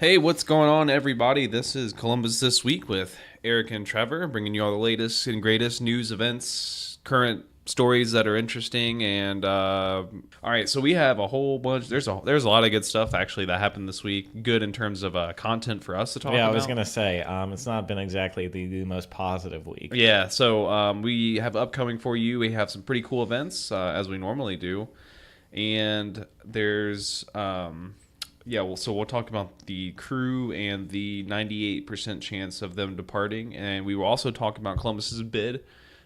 Hey, what's going on, everybody? This is Columbus This Week with Eric and Trevor, bringing you all the latest and greatest news, events, current stories that are interesting. And all right, so we have a whole bunch. There's a lot of good stuff actually that happened this week. Good in terms of content for us to talk Yeah, I about. was gonna say, it's not been exactly the most positive week. Yeah, so we have upcoming for you. We have some pretty cool events as we normally do, and there's yeah. Well, so we'll talk about the crew and the 98% chance of them departing, and we will also talk about Columbus's bid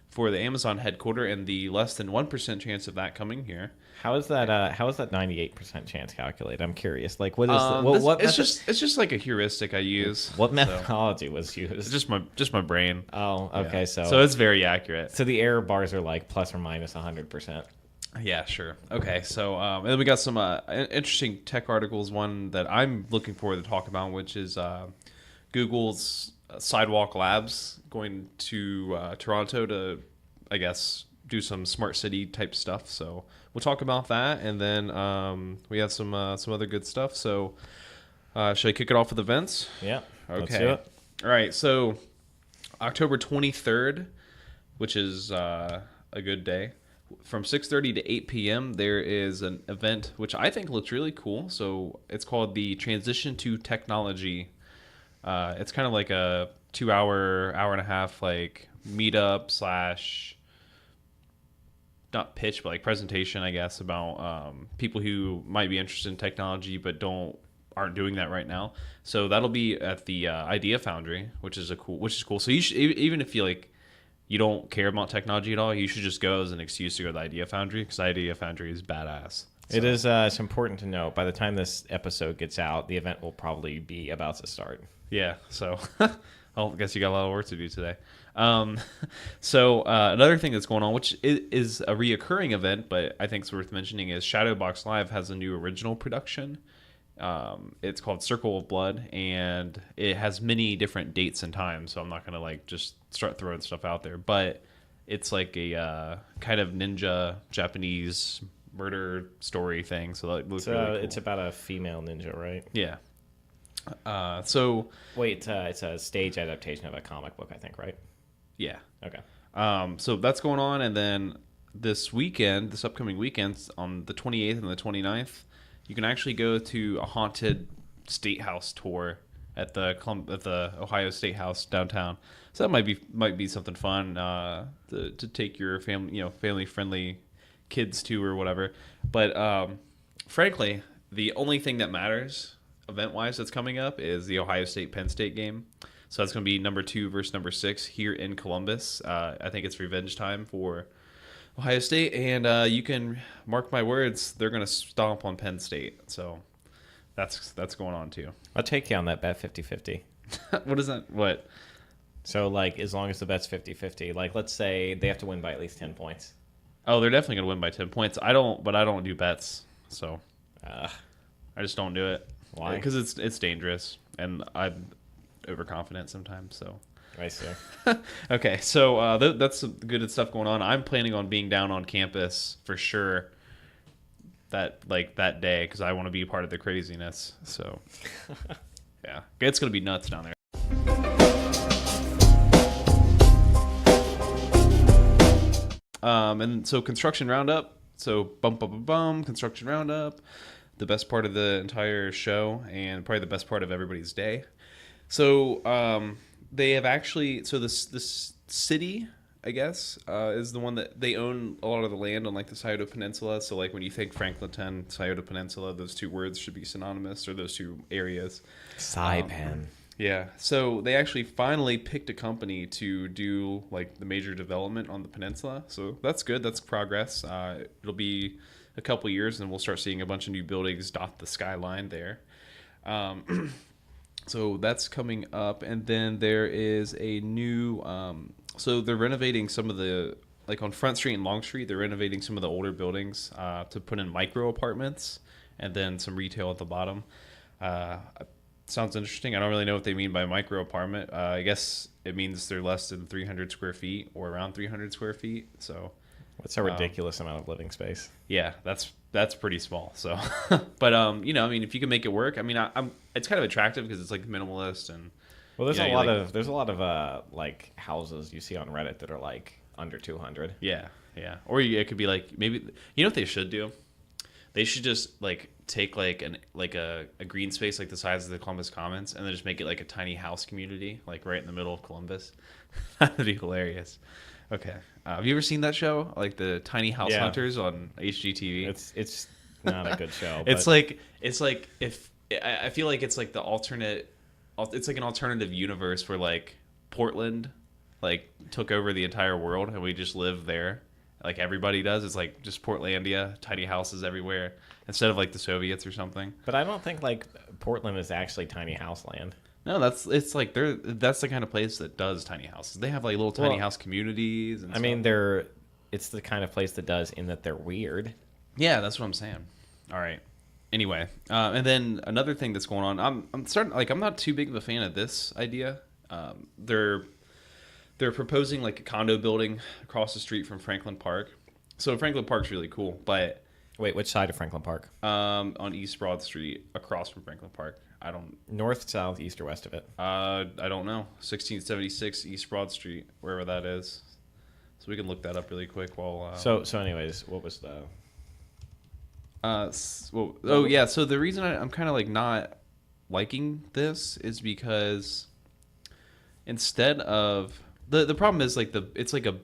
for the Amazon headquarter and the less than 1% chance of that coming here. How is that? How is that 98% chance calculated? I'm curious. Like, what is the, what, This, what it's method, just like a heuristic I use. what So methodology was it's used? just my brain. Oh, okay. Yeah. So So it's very accurate. so the error bars are like plus or minus 100%. Yeah, sure. Okay, so and then we got some interesting tech articles. One that I'm looking forward to talk about, which is Google's Sidewalk Labs going to Toronto to, I guess, do some smart city type stuff. So we'll talk about that, and then we have some other good stuff. So should I kick it off with events? Yeah. Let's Okay. do it. All right. So October 23rd, which is a good day. From 6:30 to 8 p.m., there is an event which I think looks really cool. So it's called the Transition to Technology. It's kind of like a 2 hour, hour and a half like meetup slash not pitch, but like presentation, I guess, about people who might be interested in technology but aren't doing that right now. So that'll be at the Idea Foundry, which is cool. So you should, even if you like you don't care about technology at all, you should just go as an excuse to go to the Idea Foundry because Idea Foundry is badass. It is. It's important to note. By the time this episode gets out, the event will probably be about to start. Yeah, so I guess you got a lot of work to do today. Um, so another thing that's going on, which is a reoccurring event, but I think it's worth mentioning, is Shadowbox Live has a new original production. It's called Circle of Blood, and it has many different dates and times. So I'm not gonna like just start throwing stuff out there, but it's like a kind of ninja Japanese murder story thing. So that looks So really cool. it's about a female ninja, right? Yeah. So Wait, it's a stage adaptation of a comic book, I think, right? yeah. Okay. So that's going on, and then this upcoming weekend, on the 28th and the 29th, you can actually go to a haunted state house tour at the Ohio State House downtown. So that might be something fun to take your family friendly kids to or whatever. But frankly, the only thing that matters event wise that's coming up is the Ohio State Penn State game. So that's going to be number 2 versus number 6 here in Columbus. I think it's revenge time for Ohio State, and you can mark my words, they're going to stomp on Penn State. So that's going on too. I'll take you on that bet 50-50. What is that? What? So, like, as long as the bet's 50-50, like, let's say they have to win by at least 10 points. Oh, they're definitely going to win by 10 points. I don't do bets, so Uh, I just don't do it. Why? Because it's dangerous, and I'm overconfident sometimes. So I see. okay, so that's some good stuff going on. I'm planning on being down on campus for sure that day because I want to be part of the craziness. So yeah, it's gonna be nuts down there. And so construction roundup. So bum construction roundup. The best part of the entire show and probably the best part of everybody's day. So they have actually this city, I guess, is the one that they own a lot of the land on like the Scioto Peninsula. So like when you think Franklinton, Scioto Peninsula, those two words should be synonymous, or those two areas. Saipan. Yeah. So they actually finally picked a company to do like the major development on the peninsula. So that's good. That's progress. It'll be a couple years and we'll start seeing a bunch of new buildings dot the skyline there. So that's coming up, and then there is a new. So they're renovating some of the like on Front Street and Long Street. They're renovating some of the older buildings to put in micro apartments, and then some retail at the bottom. Sounds interesting. I don't really know what they mean by micro apartment. I guess it means they're less than 300 square feet or around 300 square feet. So What's a ridiculous amount of living space? Yeah, that's pretty small. So, but you know, I mean, if you can make it work, I mean, I'm it's kind of attractive because it's like minimalist and Well, there's you know, a lot like, of like houses you see on Reddit that are like under 200. yeah, yeah. Or it could be like maybe you know what they should do? They should just like take like a green space like the size of the Columbus Commons and then just make it like a tiny house community like right in the middle of Columbus. That'd be hilarious. Okay, have you ever seen that show like the Tiny House Yeah. Hunters on HGTV? It's not a good show. It's but like if I feel like it's like the alternate, it's like an alternative universe where like Portland like took over the entire world and we just live there like everybody does. It's like just Portlandia, tiny houses everywhere instead of like the Soviets or something. But I don't think like Portland is actually tiny house land. No, that's like that's the kind of place that does tiny houses. They have like little tiny Well, house communities and I mean, stuff. it's the kind of place that does in that they're weird. Yeah, that's what I'm saying. All right. Anyway, and then another thing that's going on, I'm starting like I'm not too big of a fan of this idea. They're proposing like a condo building across the street from Franklin Park. So Franklin Park's really cool, but Wait, which side of Franklin Park? on East Broad Street across from Franklin Park. North, south, east, or west of it? I don't know. 1676 East Broad Street, wherever that is. So we can look that up really quick while. So anyways, what was the? Oh yeah. So the reason I'm kind of like not liking this is because instead of the problem is like the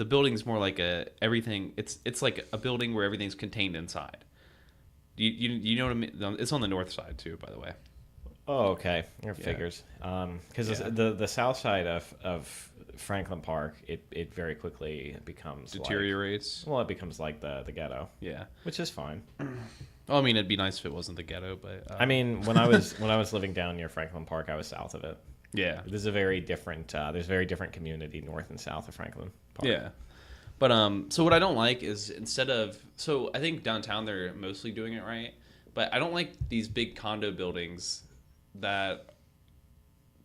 building's more like a everything. It's like a building where everything's contained inside. You know what I mean? It's on the north side too, by the way. Oh, okay. Your figures. Because Yeah. the south side of Franklin Park, it very quickly becomes Deteriorates. Well, it becomes like the ghetto, Yeah. which is fine. Well, I mean, it'd be nice if it wasn't the ghetto, but I mean, when I was living down near Franklin Park, I was south of it. yeah, There's a very different there's very different community north and south of Franklin Park. yeah. But so what I don't like is instead of so I think downtown they're mostly doing it right, but I don't like these big condo buildings that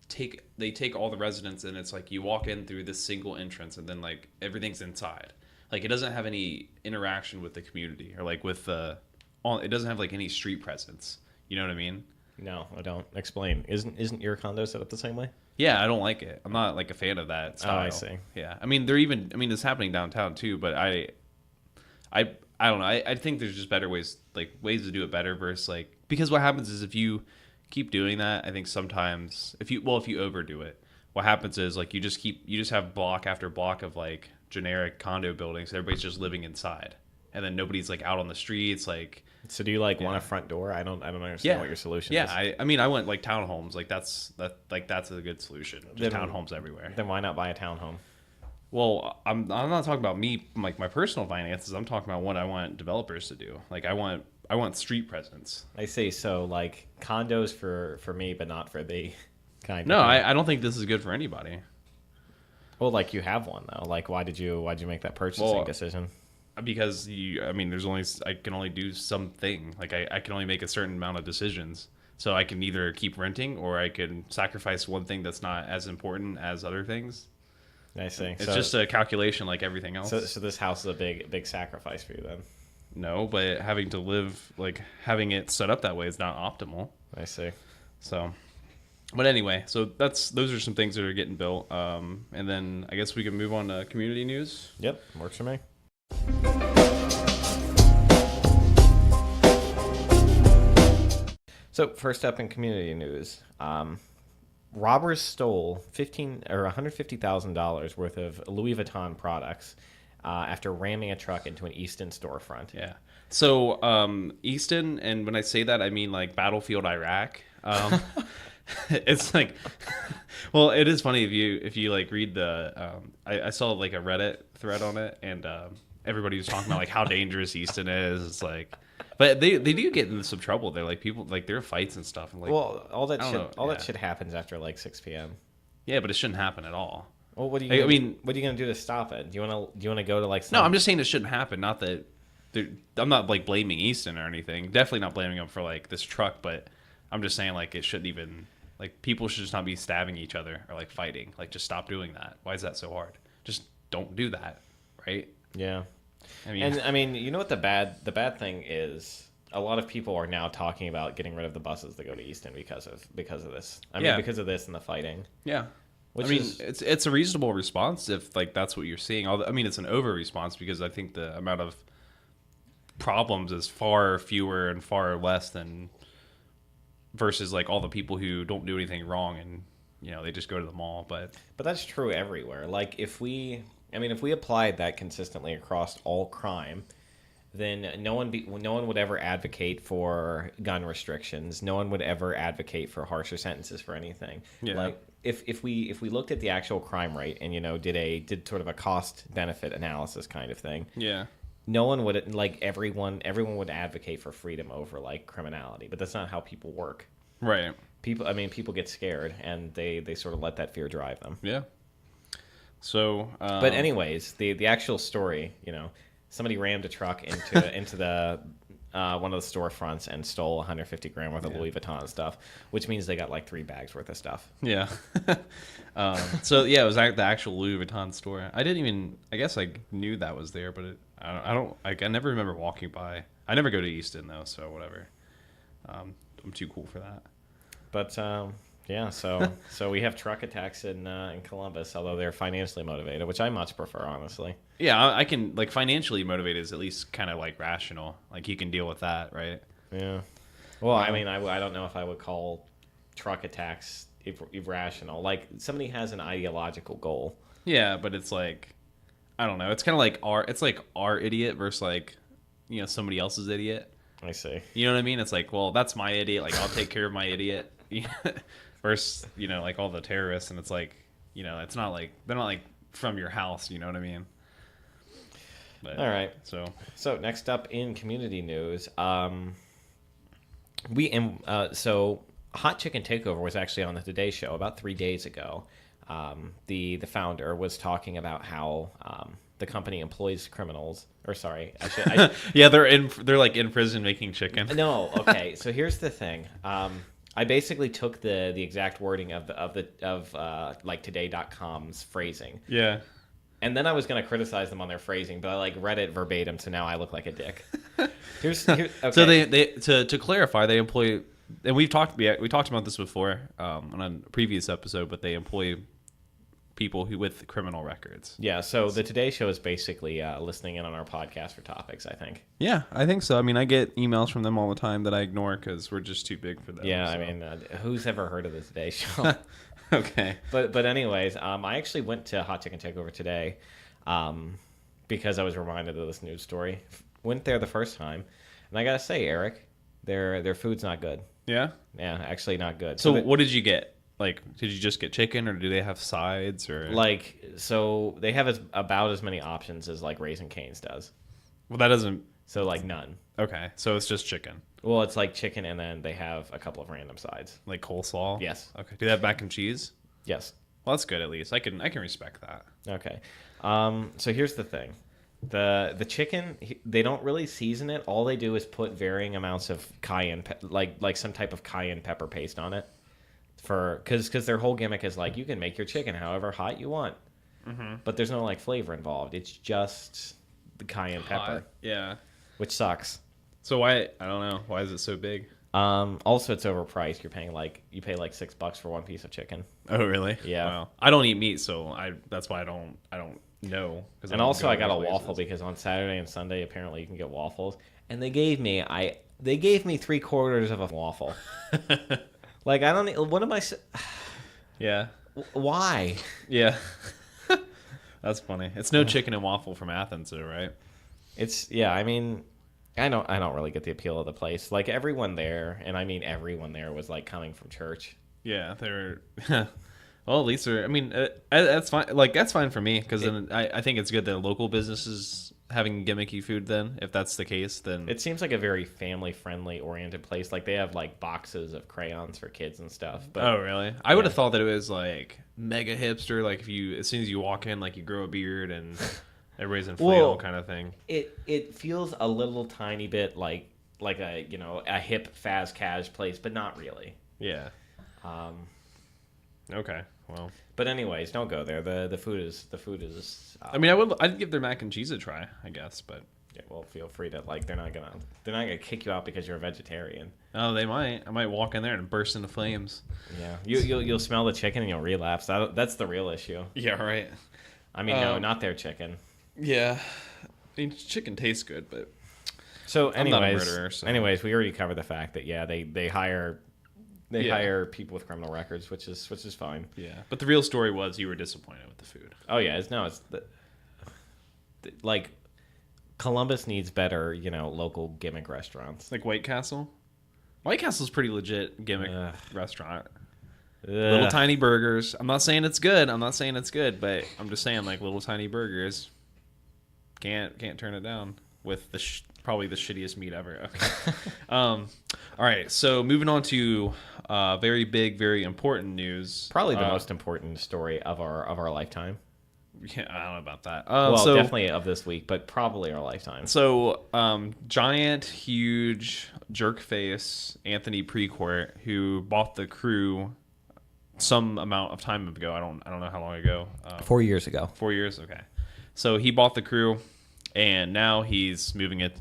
take all the residents and it's like you walk in through this single entrance and then like everything's inside. Like it doesn't have any interaction with the community or like with it doesn't have like any street presence. You know what I mean? No, I don't. Explain. Isn't your condo set up the same way? Yeah, I don't like it. I'm not like a fan of that style. Oh, I see. Yeah, I mean it's happening downtown too, but I don't know. I think there's just better ways to do it better versus like because what happens is if you keep doing that, I think sometimes if you overdo it, what happens is like you just have block after block of like generic condo buildings. Everybody's just living inside, and then nobody's like out on the streets like. So do you want a front door? I don't understand Yeah. what your solution Yeah, is. I mean I went like townhomes like that's a good solution. Just Then- townhomes everywhere. Then why not buy a townhome? Well, I'm not talking about me like my personal finances. I'm talking about what I want developers to do. Like I want street presence. I see. So like condos for me, but not for the kind. No, of thing. I don't think this is good for anybody. Well, like you have one though. Like why'd you make that purchasing Well, decision? Because I can only do something. Like I can only make a certain amount of decisions. So I can either keep renting or I can sacrifice one thing that's not as important as other things. I see. It's just a calculation like everything else. So this house is a big sacrifice for you then. No, but having having it set up that way is not optimal. I see. So, but anyway, so those are some things that are getting built. And then I guess we can move on to community news. Yep, works for me. So first up in community news, robbers stole $150,000 worth of Louis Vuitton products after ramming a truck into an Easton storefront. Yeah. So Easton, and when I say that, I mean like Battlefield Iraq. It's like, well, it is funny if you like read the. I saw like a Reddit thread on it, and everybody was talking about like how dangerous Easton is. It's like, but they do get into some trouble. They're like people like there are fights and stuff. And like, Well, all that I don't know, that yeah. shit happens after like 6 p.m. yeah, but it shouldn't happen at all. Well, what are you? I Gonna, mean- what are you gonna do to stop it? Do you want to go to like? No, some- I'm just saying it shouldn't happen. Not that I'm not like blaming Easton or anything. Definitely not blaming him for like this truck, but I'm just saying like it shouldn't even like people should just not be stabbing each other or like fighting. Like just stop doing that. Why is that so hard? Just don't do that, right? Yeah. I mean, And I mean, you know what the bad thing is? A lot of people are now talking about getting rid of the buses that go to Easton because of this. I mean, Yeah. because of this and the fighting. yeah. Which I mean, is it's a reasonable response if like that's what you're seeing. Although, I mean, it's an over response because I think the amount of problems is far fewer and far less than versus like all the people who don't do anything wrong and they just go to the mall. But that's true everywhere. Like if we applied that consistently across all crime, then no one would ever advocate for gun restrictions. No one would ever advocate for harsher sentences for anything. Yeah. Like if we looked at the actual crime rate and did sort of a cost benefit analysis kind of thing, yeah, no one would everyone would advocate for freedom over like criminality, but that's not how people work. right, People get scared and they sort of let that fear drive them. yeah. So, But anyways, the actual story, somebody rammed a truck into the one of the storefronts and stole 150 grand worth of Louis Vuitton stuff, which means they got like 3 bags worth of stuff. yeah. So yeah, it was the actual Louis Vuitton store. I guess I knew that was there, but I never remember walking by. I never go to Easton though, so whatever. I'm too cool for that. But yeah, so we have truck attacks in Columbus, although they're financially motivated, which I much prefer, honestly. Yeah, I can like financially motivated is at least kind of like rational. Like you can deal with that, right? Yeah. Well, I mean, I don't know if I would call truck attacks irrational. Like somebody has an ideological goal. Yeah, but it's like I don't know. It's kind of like our idiot versus like somebody else's idiot. I see. You know what I mean? It's like, well, that's my idiot. Like I'll take care of my idiot. Versus like all the terrorists, and it's like it's not like they're not like from your house. You know what I mean? But, all right. So next up in community news, so Hot Chicken Takeover was actually on the Today Show about 3 days ago. The founder was talking about how the company employs criminals. Or sorry, yeah, they're like in prison making chicken. No, okay. So here's the thing. I basically took the exact wording of like today.com's phrasing. Yeah. And then I was going to criticize them on their phrasing, but I like read it verbatim, so now I look like a dick. Okay. So they to clarify, they employ, and we talked about this before on a previous episode, but they employ people with criminal records. Yeah, so the Today Show is basically listening in on our podcast for topics, I think. Yeah, I think so. I mean, I get emails from them all the time that I ignore because we're just too big for them. Yeah, so. I mean, who's ever heard of the Today Show? Okay. But anyways, I actually went to Hot Chicken Takeover today because I was reminded of this news story. Went there the first time, and I gotta say, Eric, their food's not good. Yeah? Yeah, actually not good. So what did you get? Like, did you just get chicken, or do they have sides, or so they have about as many options as like Raising Cane's does. Well, that doesn't. So like none. Okay, so it's just chicken. Well, it's like chicken, and then they have a couple of random sides. Like coleslaw. Yes. Okay. Do they have mac and cheese? Yes. Well, that's good at least. I can respect that. Okay. So here's the thing. The chicken, they don't really season it. All they do is put varying amounts of cayenne, like some type of cayenne pepper paste on it. Because their whole gimmick is like you can make your chicken however hot you want, but there's no like flavor involved. It's just the cayenne pepper, Yeah. which sucks. So why? I don't know. Why is it so big? Also, it's overpriced. You pay like $6 for one piece of chicken. Oh, really? Yeah. Wow. I don't eat meat, so that's why I don't know. And also, I got a waffle because on Saturday and Sunday, apparently, you can get waffles. And they gave me 3/4 of a waffle. Like I don't. What am I? Yeah. Why? Yeah. That's funny. It's no chicken and waffle from Athens, though, right? I mean, I don't really get the appeal of the place. Like everyone there, and I mean everyone there, was like coming from church. Yeah, they're. Well, at least they're. I mean, that's fine. Like that's fine for me because then I think it's good that local businesses having gimmicky food. Then, if that's the case, then it seems like a very family-friendly oriented place. Like they have like boxes of crayons for kids and stuff. But, oh, really? I would have thought that it was like mega hipster. Like as soon as you walk in, like you grow a beard and everybody's in flannel kind of thing. It feels a little tiny bit like a hip faz cash place, but not really. Yeah. Okay. Well, But anyways, don't go there. The food is I mean, I'd give their mac and cheese a try, I guess, but yeah, well, feel free to they're not gonna kick you out because you're a vegetarian. oh, they might. I might walk in there and burst into flames. Yeah, you'll smell the chicken and you'll relapse. That's the real issue. Yeah, right. I mean, no, not their chicken. Yeah. I mean, chicken tastes good, but So, I'm not a anyways, murderer, so. anyways, we already covered the fact that they hire hire people with criminal records, which is fine. yeah. But the real story was you were disappointed with the food. Oh yeah, it's like Columbus needs better, local gimmick restaurants. Like White Castle. White Castle's pretty legit gimmick Ugh. restaurant. Ugh. Little tiny burgers. I'm not saying it's good. But I'm just saying like little tiny burgers. Can't turn it down with the probably the shittiest meat ever. Okay. All right. So moving on to very big, very important news. Probably the most important story of our lifetime. Yeah, I don't know about that. Well, so, definitely of this week, but probably our lifetime. So, giant, huge jerk face Anthony Precourt, who bought the Crew some amount of time ago. I don't know how long ago. 4 years ago. 4 years. Okay. So he bought the Crew, and now he's moving it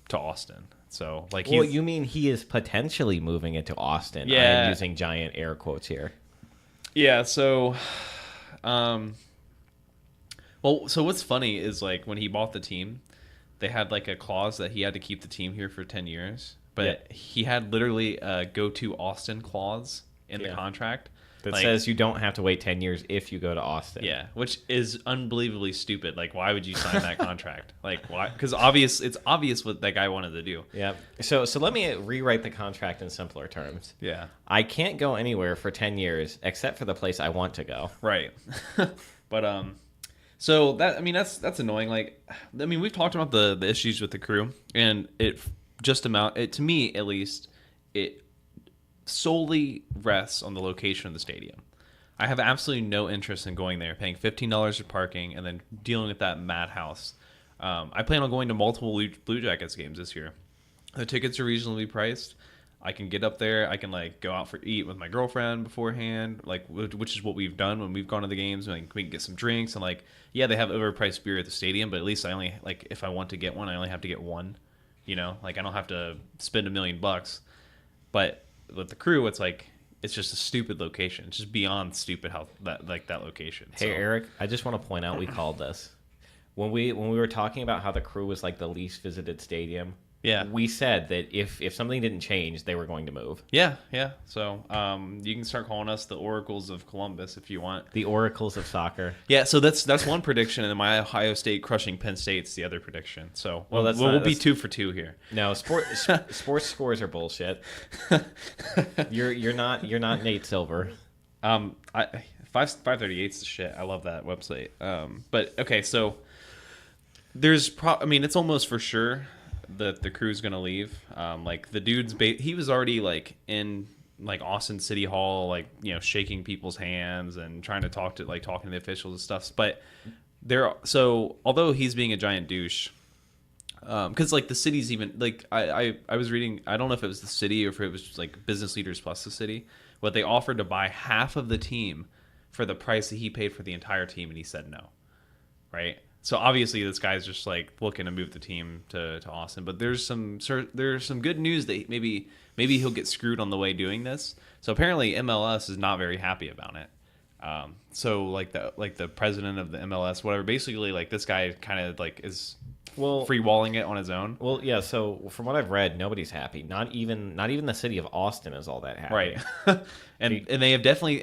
to Austin. So like, Well, you mean he is potentially moving it to Austin? I Yeah. am using giant air quotes here. yeah. So, well, so what's funny is like when he bought the team, they had like a clause that he had to keep the team here for 10 years, but he had literally a go to Austin clause in the contract That like, says you don't have to wait 10 years if you go to Austin. yeah, which is unbelievably stupid. Like, why would you sign that contract? Like, why? Because it's obvious what that guy wanted to do. Yeah. So let me rewrite the contract in simpler terms. Yeah. I can't go anywhere for 10 years except for the place I want to go. Right. But so that, I mean, that's annoying. Like, I mean, we've talked about the issues with the Crew, and it to me at least, it solely rests on the location of the stadium. I have absolutely no interest in going there, paying $15 for parking, and then dealing with that madhouse. I plan on going to multiple Blue Jackets games this year. The tickets are reasonably priced. I can get up there. I can like go out for eat with my girlfriend beforehand, like which is what we've done when we've gone to the games. Like, we can get some drinks and like, yeah, they have overpriced beer at the stadium, but at least I only like if I want to get one, I only have to get one. You know, like I don't have to spend $1 million. But with the Crew, it's like it's just a stupid location. It's just beyond stupid how that location. Hey, Eric, I just want to point out we called this when we were talking about how the Crew was like the least visited stadium. Yeah. We said that if something didn't change, they were going to move. Yeah. So you can start calling us the Oracles of Columbus if you want. The Oracles of soccer. Yeah, so that's one prediction, and then my Ohio State crushing Penn State's the other prediction. So we'll be 2 for 2 here. No, sports scores are bullshit. You're not Nate Silver. 538's the shit. I love that website. But okay, so there's I mean, it's almost for sure that the Crew's gonna leave. Like the dude's he was already like in like Austin City Hall, like, you know, shaking people's hands and trying to talking to the officials and stuff. But so although he's being a giant douche, because like the city's even like I was reading, I don't know if it was the city or if it was just like Business Leaders Plus the city, what they offered to buy half of the team for the price that he paid for the entire team, and he said no. Right. So obviously this guy's just like looking to move the team to Austin, but there's some good news that maybe he'll get screwed on the way doing this. So apparently MLS is not very happy about it. So like the president of the MLS, whatever, basically like this guy kind of like is free walling it on his own. Well, yeah. So from what I've read, nobody's happy. Not even the city of Austin is all that happy. Right. and they definitely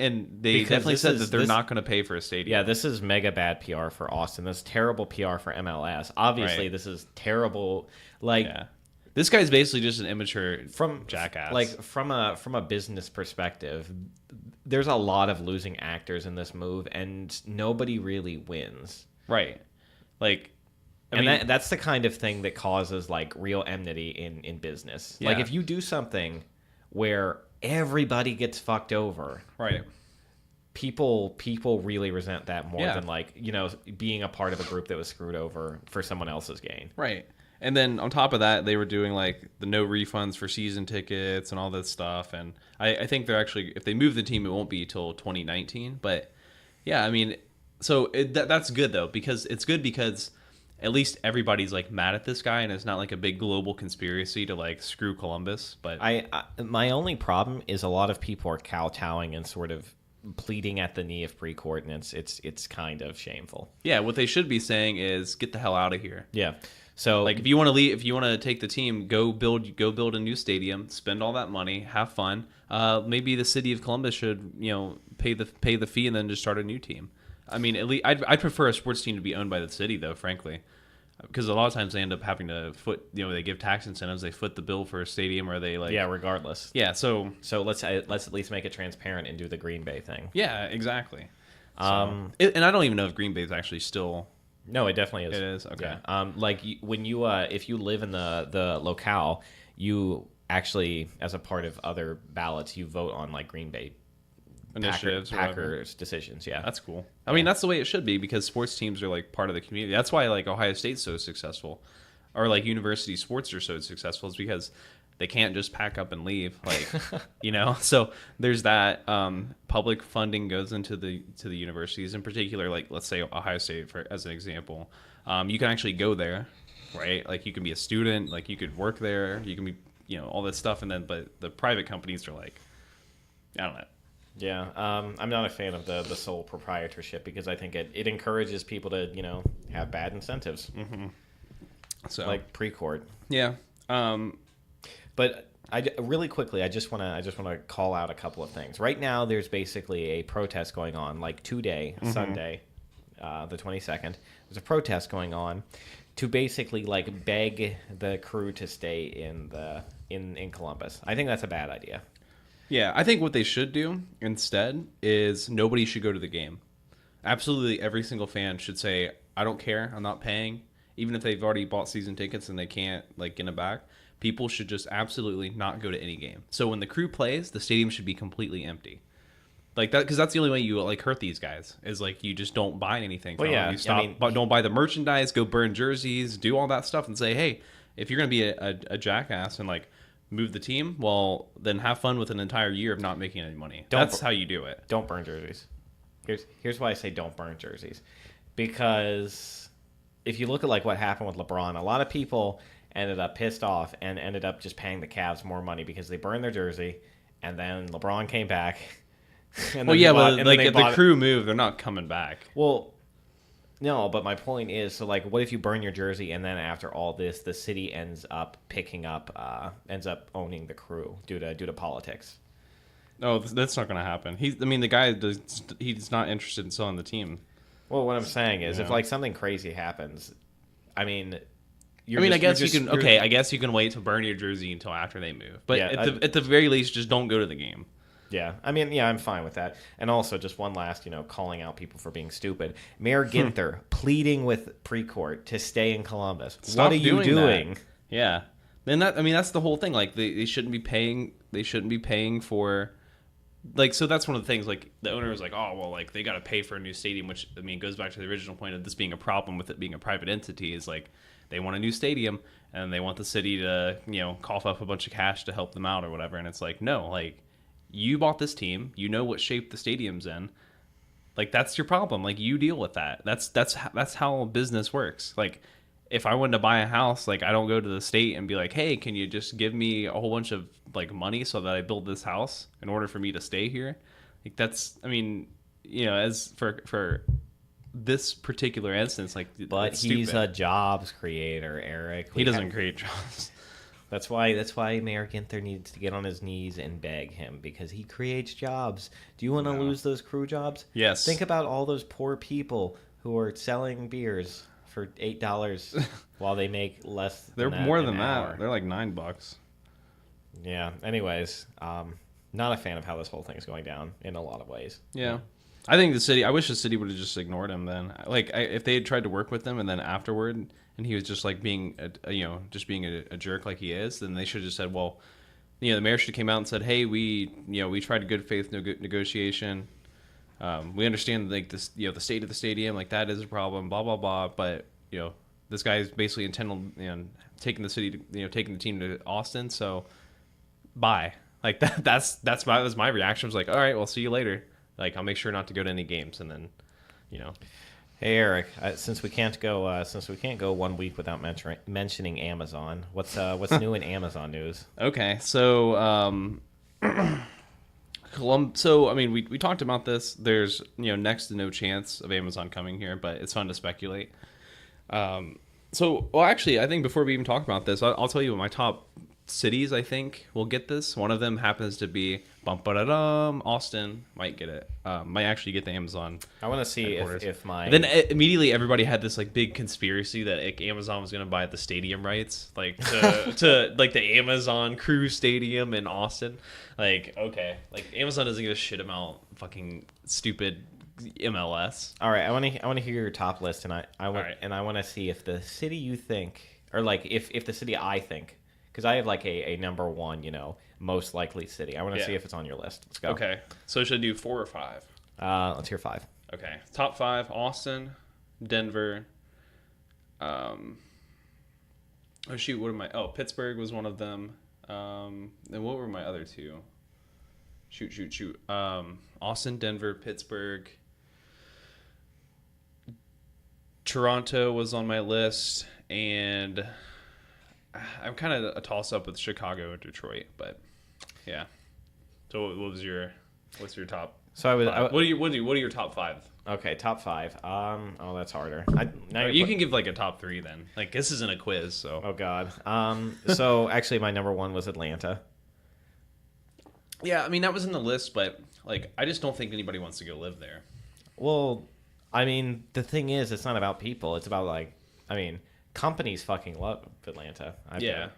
said that they're not going to pay for a stadium. Yeah, this is mega bad PR for Austin. This is terrible PR for MLS. Obviously, Right. This is terrible. Like, yeah. This guy's basically just an immature jackass. Like from a business perspective, there's a lot of losing actors in this move, and nobody really wins. Right. Like. That's the kind of thing that causes like real enmity in business. Yeah. Like if you do something where everybody gets fucked over, Right. people really resent that more Yeah. than like, you know, being a part of a group that was screwed over for someone else's gain. Right. And then on top of that, they were doing like the no refunds for season tickets and all this stuff. And I think they're actually, if they move the team, it won't be till 2019. But yeah, I mean, so that's good though, because it's good because at least everybody's like mad at this guy, and it's not like a big global conspiracy to like screw Columbus. But My only problem is a lot of people are kowtowing and sort of pleading at the knee of Precourt, and it's kind of shameful. yeah, what they should be saying is get the hell out of here. Yeah. So Like if you want to leave, if you want to take the team, go build a new stadium, spend all that money, have fun. Maybe the city of Columbus should pay the fee and then just start a new team. I mean, at least I'd prefer a sports team to be owned by the city though, frankly, because a lot of times they end up having to they give tax incentives, they foot the bill for a stadium, or they like regardless. yeah. So Let's at least make it transparent and do the Green Bay thing. yeah, exactly. And I don't even know if Green Bay is actually still. No, it definitely is. It is? Okay. Yeah. When you if you live in the locale, you actually, as a part of other ballots, you vote on like Green Bay Initiatives or whatever. Packers decisions. Yeah. That's cool. I mean, that's the way it should be, because sports teams are like part of the community. That's why like Ohio State's so successful, or like university sports are so successful, is because they can't just pack up and leave, like So there's that. Public funding goes into the universities, in particular, like let's say Ohio State as an example. You can actually go there, right? Like you can be a student, like you could work there, you can be all this stuff, and then but the private companies are like, I don't know. Yeah, I'm not a fan of the sole proprietorship, because I think it encourages people to have bad incentives, So like Precourt. yeah. But really quickly, I just want to call out a couple of things. Right now, there's basically a protest going on, like today, Sunday, the 22nd. There's a protest going on to basically like beg the crew to stay in Columbus. I think that's a bad idea. Yeah, I think what they should do instead is nobody should go to the game. Absolutely every single fan should say, I don't care, I'm not paying. Even if they've already bought season tickets and they can't like get it back, people should just absolutely not go to any game. So when the crew plays, the stadium should be completely empty. Like that, because that's the only way you like hurt these guys, is like you just don't buy anything from them. You stop, don't buy the merchandise, go burn jerseys, do all that stuff, and say, hey, if you're gonna be a jackass and like move the team, well, then have fun with an entire year of not making any money. That's how you do it. Don't burn jerseys. Here's why I say don't burn jerseys. Because if you look at like what happened with LeBron, a lot of people ended up pissed off and ended up just paying the Cavs more money because they burned their jersey, and then LeBron came back. And well, yeah, but like if the crew move, they're not coming back. Well, no, but my point is, so like, what if you burn your jersey and then after all this, the city ends up owning the crew due to politics? No, that's not going to happen. The guy he's not interested in selling the team. Well, what I'm saying is, if like something crazy happens, I mean, I guess you can wait to burn your jersey until after they move. But yeah, at the very least, just don't go to the game. Yeah, I mean, yeah, I'm fine with that. And also, just one last, calling out people for being stupid. Mayor Ginther pleading with Precourt to stay in Columbus. Stop what are you doing? That. Yeah, then that's the whole thing. Like they shouldn't be paying. They shouldn't be paying for. Like, so that's one of the things. Like the owner was like, oh well, like they got to pay for a new stadium, which goes back to the original point of this being a problem with it being a private entity. Is like they want a new stadium and they want the city to cough up a bunch of cash to help them out or whatever. And it's like, no, like. You bought this team. You know what shape the stadium's in. Like that's your problem. Like you deal with that. That's how business works. Like if I wanted to buy a house, like I don't go to the state and be like, hey, can you just give me a whole bunch of like money so that I build this house in order for me to stay here? Like that's, as for this particular instance, like, but he's a jobs creator, Eric. He doesn't create jobs. That's why Mayor Ginther needs to get on his knees and beg him, because he creates jobs. Do you want to lose those crew jobs? Yes. Think about all those poor people who are selling beers for $8 while they make less. They're more than that. They're like $9. Yeah. Anyways, not a fan of how this whole thing is going down in a lot of ways. Yeah. I think I wish the city would have just ignored him then. Like, if they had tried to work with him and then afterward, and he was just like being, a jerk like he is, then they should have just said, well, the mayor should have came out and said, hey, we tried a good faith negotiation. We understand like this, the state of the stadium, like that is a problem, blah blah blah. But this guy is basically intending, taking the city, taking the team to Austin. So, bye. Like that was my reaction. I was like, all right, well, see you later. Like, I'll make sure not to go to any games, and then, Hey Eric, since we can't go 1 week without mentioning Amazon, what's new in Amazon news? Okay, so so I mean, we talked about this. There's next to no chance of Amazon coming here, but it's fun to speculate. Well, actually, I think before we even talk about this, I'll tell you what my top cities I think will get this. One of them happens to be Austin. Might get it. Might actually get the Amazon. I want to see if my. And then immediately everybody had this like big conspiracy that like, Amazon was going to buy the stadium rights, like to like the Amazon Crew Stadium in Austin. Like, okay, like Amazon doesn't give a shit about fucking stupid MLS. All right, I want to hear your top list, and I want to see if the city you think, or like if the city I think. Because I have like a number one, most likely city. I want to see if it's on your list. Let's go. Okay. So should I do 4 or 5? Let's hear 5. Okay. Top 5: Austin, Denver. Oh shoot, what am I? Oh, Pittsburgh was one of them. And what were my other 2? Shoot. Austin, Denver, Pittsburgh. Toronto was on my list, and I'm kind of a toss-up with Chicago and Detroit, but yeah. So what's your top? So what are your top 5? Okay, top 5. Oh, that's harder. You can give like a top 3 then. Like this isn't a quiz, so. Oh God. So actually, my number 1 was Atlanta. Yeah, I mean that was in the list, but like I just don't think anybody wants to go live there. Well, I mean the thing is, it's not about people. It's about companies fucking love Atlanta. Yeah.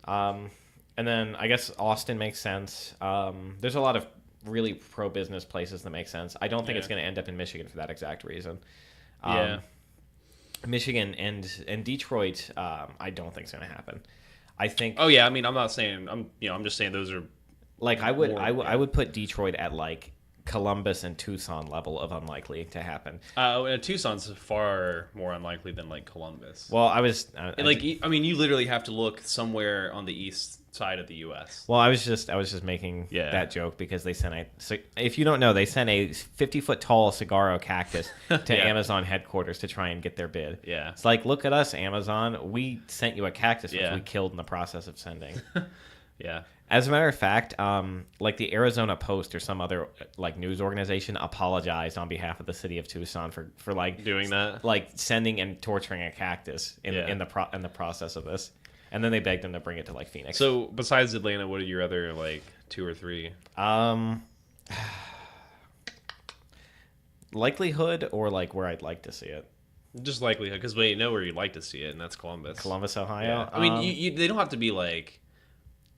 And then I guess Austin makes sense. There's a lot of really pro-business places that make sense. I don't think it's going to end up in Michigan for that exact reason. Michigan and Detroit, I don't think it's going to happen. I think. Oh yeah, I mean I'm not saying I'm just saying those are. Like I would put Detroit at like Columbus and Tucson level of unlikely to happen. Tucson's far more unlikely than like Columbus. Well, I mean, you literally have to look somewhere on the east side of the U.S. Well, I was just making that joke because they sent if you don't know, they sent a 50-foot tall saguaro cactus to Amazon headquarters to try and get their bid. Yeah, it's like, look at us, Amazon. We sent you a cactus, which we killed in the process of sending. Yeah. As a matter of fact, like the Arizona Post or some other like news organization apologized on behalf of the city of Tucson for like doing that, like sending and torturing a cactus in the process of this, and then they begged them to bring it to like Phoenix. So besides Atlanta, what are your other like 2 or 3? Likelihood or like where I'd like to see it. Just likelihood, because we know where you'd like to see it, and that's Columbus, Ohio. Yeah. I mean, they don't have to be like.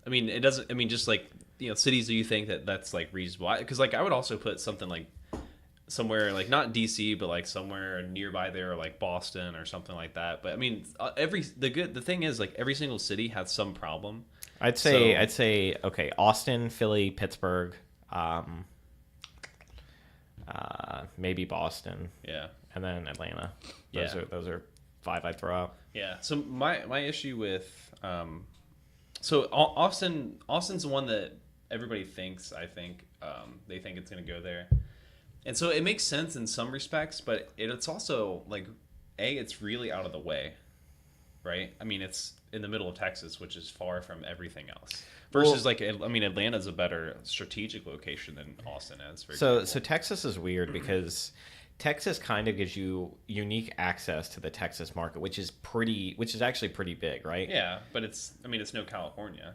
I mean, it doesn't. I mean, just like cities. Do you think that's like reasonable? Because like I would also put something like somewhere like not DC, but like somewhere nearby there, or like Boston or something like that. But I mean, the thing is like every single city has some problem. I'd say okay, Austin, Philly, Pittsburgh, maybe Boston. Yeah, and then Atlanta. Those are 5 I'd throw out. Yeah. So my issue with so Austin's the one that everybody thinks. I think they think it's going to go there, and so it makes sense in some respects, but it's also like it's really out of the way, right? I mean, it's in the middle of Texas, which is far from everything else. Versus Atlanta's a better strategic location than Austin is. So Texas is weird because Texas kind of gives you unique access to the Texas market, which is actually pretty big, right? Yeah, but it's no California.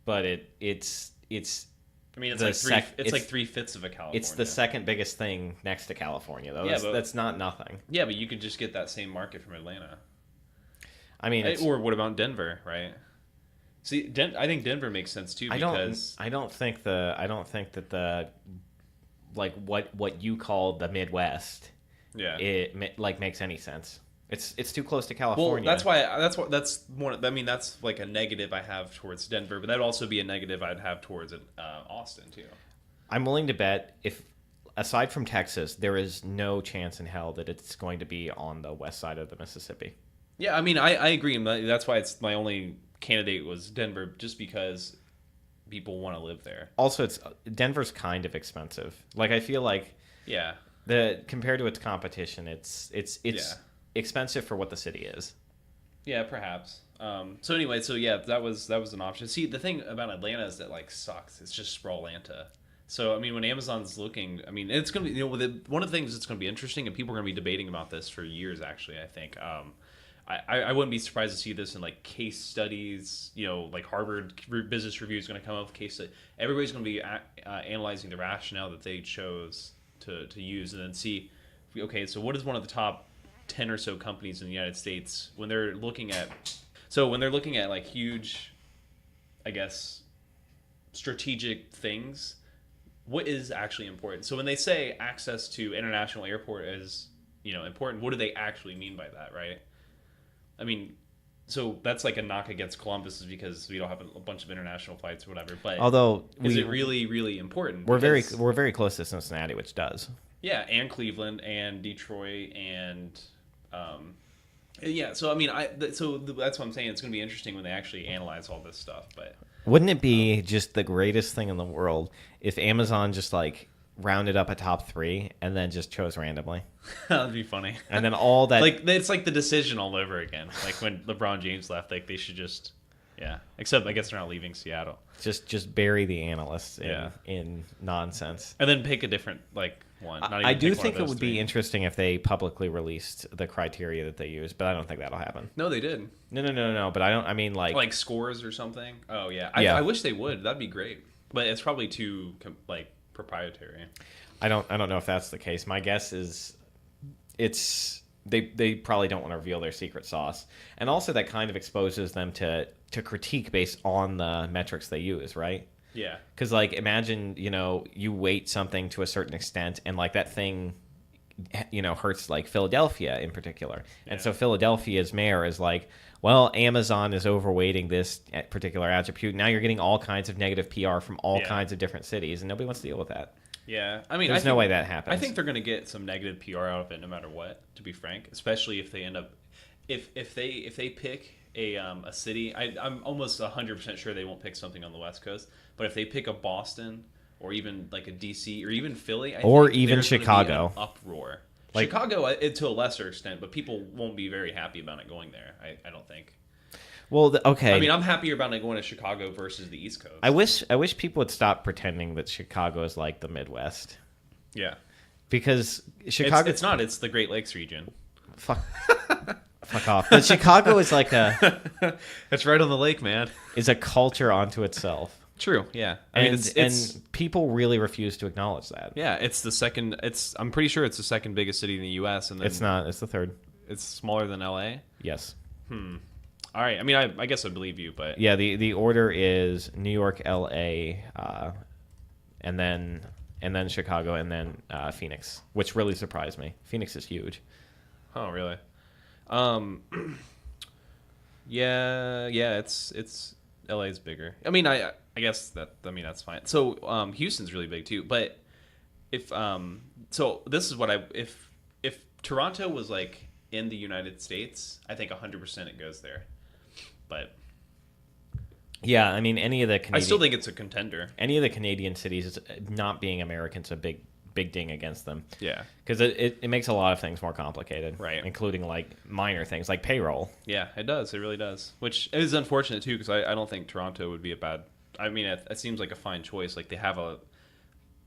But it's. I mean, it's like 3/5 of a California. It's the second biggest thing next to California, though. Yeah, that's not nothing. Yeah, but you could just get that same market from Atlanta. I mean, or what about Denver, right? See, I think Denver makes sense too because I don't think that the like what you call the Midwest, it like makes any sense. It's too close to California. Well, that's one. I mean, that's like a negative I have towards Denver, but that'd also be a negative I'd have towards Austin too. I'm willing to bet if aside from Texas, there is no chance in hell that it's going to be on the west side of the Mississippi. Yeah, I mean, I agree. And that's why it's my only candidate was Denver, just because people want to live there. Also, it's Denver's kind of expensive. Like I feel like Yeah. the compared to its competition, it's Yeah. expensive for what the city is. Yeah, perhaps. So anyway, so yeah, that was an option. See, the thing about Atlanta is that like sucks. It's just Sprawlanta. So I mean, when Amazon's looking, I mean, it's gonna be one of the things that's gonna be interesting, and people are gonna be debating about this for years. Actually, I think. I wouldn't be surprised to see this in like case studies. Like Harvard Business Review is going to come up with case study. Everybody's going to be analyzing the rationale that they chose to use, and then see, okay, so what is one of the top 10 or so companies in the United States when they're looking at like huge, I guess, strategic things, what is actually important? So when they say access to international airport is important, what do they actually mean by that, right? I mean, so that's like a knock against Columbus, is because we don't have a bunch of international flights or whatever. But Although is it really, really important? We're very close to Cincinnati, which does. Yeah, and Cleveland and Detroit and yeah. So I mean, that's what I'm saying. It's going to be interesting when they actually analyze all this stuff. But wouldn't it be just the greatest thing in the world if Amazon just like rounded up a top 3 and then just chose randomly? That'd be funny. And then all that, like, it's like The Decision all over again. Like when LeBron James left, like they should just, yeah. Except I guess they're not leaving Seattle. Just bury the analysts in nonsense. And then pick a different one. Not even I do pick one think of it those would three. be interesting if they publicly released the criteria that they use, but I don't think that'll happen. No, they did. No. But I mean like scores or something. Oh yeah. Yeah. I wish they would. That'd be great. But it's probably too proprietary. I don't know if that's the case. My guess is they probably don't want to reveal their secret sauce, and also that kind of exposes them to critique based on the metrics they use, right? Yeah. Because like imagine you weight something to a certain extent, and like that thing hurts like Philadelphia in particular, and so Philadelphia's mayor is like, well, Amazon is overweighting this particular attribute. Now you're getting all kinds of negative PR from all kinds of different cities, and nobody wants to deal with that. Yeah, I mean, there's no way that happens. I think they're going to get some negative PR out of it, no matter what. To be frank, especially if they end up, if they pick a city, I'm almost 100% sure they won't pick something on the West Coast. But if they pick a Boston or even like a DC or even Philly, or even there's Chicago, gonna be an uproar. Like, Chicago, to a lesser extent, but people won't be very happy about it going there. I don't think. Well, okay. I mean, I'm happier about it going to Chicago versus the East Coast. I wish people would stop pretending that Chicago is like the Midwest. Yeah. Because Chicago... It's not. It's the Great Lakes region. Fuck off. But Chicago is like It's right on the lake, man. Is a culture unto itself. True. Yeah. I mean, and people really refuse to acknowledge that. Yeah, it's the second. I'm pretty sure it's the second biggest city in the U.S. And then it's not. It's the third. It's smaller than L.A. Yes. All right. I mean, I guess I believe you, but yeah, the order is New York, L.A., and then Chicago, and then Phoenix, which really surprised me. Phoenix is huge. Oh, really? Yeah. It's LA's bigger. I mean, I guess that's fine. So Houston's really big too. But if so this is what if Toronto was like in the United States, I think 100% it goes there. But yeah, I mean any of the I still think it's a contender. Any of the Canadian cities, not being Americans, a big ding against them. Yeah, because it makes a lot of things more complicated, right? Including like minor things like payroll. Yeah, it does. It really does. Which is unfortunate too, because I don't think Toronto would be a bad. I mean, it seems like a fine choice. Like they have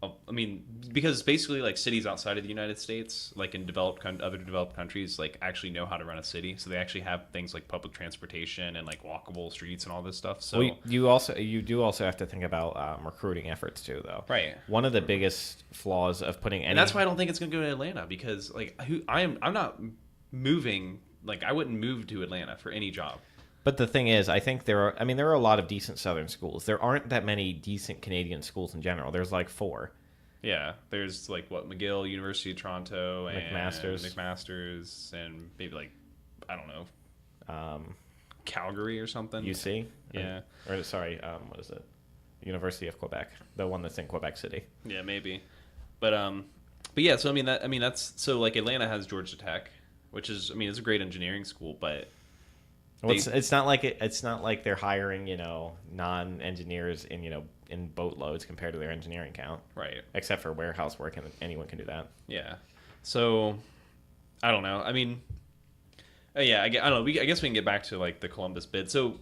I mean, because basically like cities outside of the United States, like in other developed countries, like actually know how to run a city. So they actually have things like public transportation and like walkable streets and all this stuff. So well, you do also have to think about recruiting efforts too, though. Right. One of the biggest flaws of putting and that's why I don't think it's going to go to Atlanta, because like I'm not moving. Like I wouldn't move to Atlanta for any job. But the thing is, I think there are a lot of decent Southern schools. There aren't that many decent Canadian schools in general. There's like 4. Yeah, there's like McGill, University of Toronto, and McMaster's, and maybe like I don't know, Calgary or something. UC, yeah, or sorry, what is it? University of Quebec, the one that's in Quebec City. Yeah, maybe, but yeah. So that's so like Atlanta has Georgia Tech, which is it's a great engineering school, but Well, it's not like it's not like they're hiring, non-engineers in boatloads compared to their engineering count, right. except for warehouse work, and anyone can do that. Yeah. So I don't know. I mean, yeah, I don't know. I guess we can get back to like the Columbus bid. So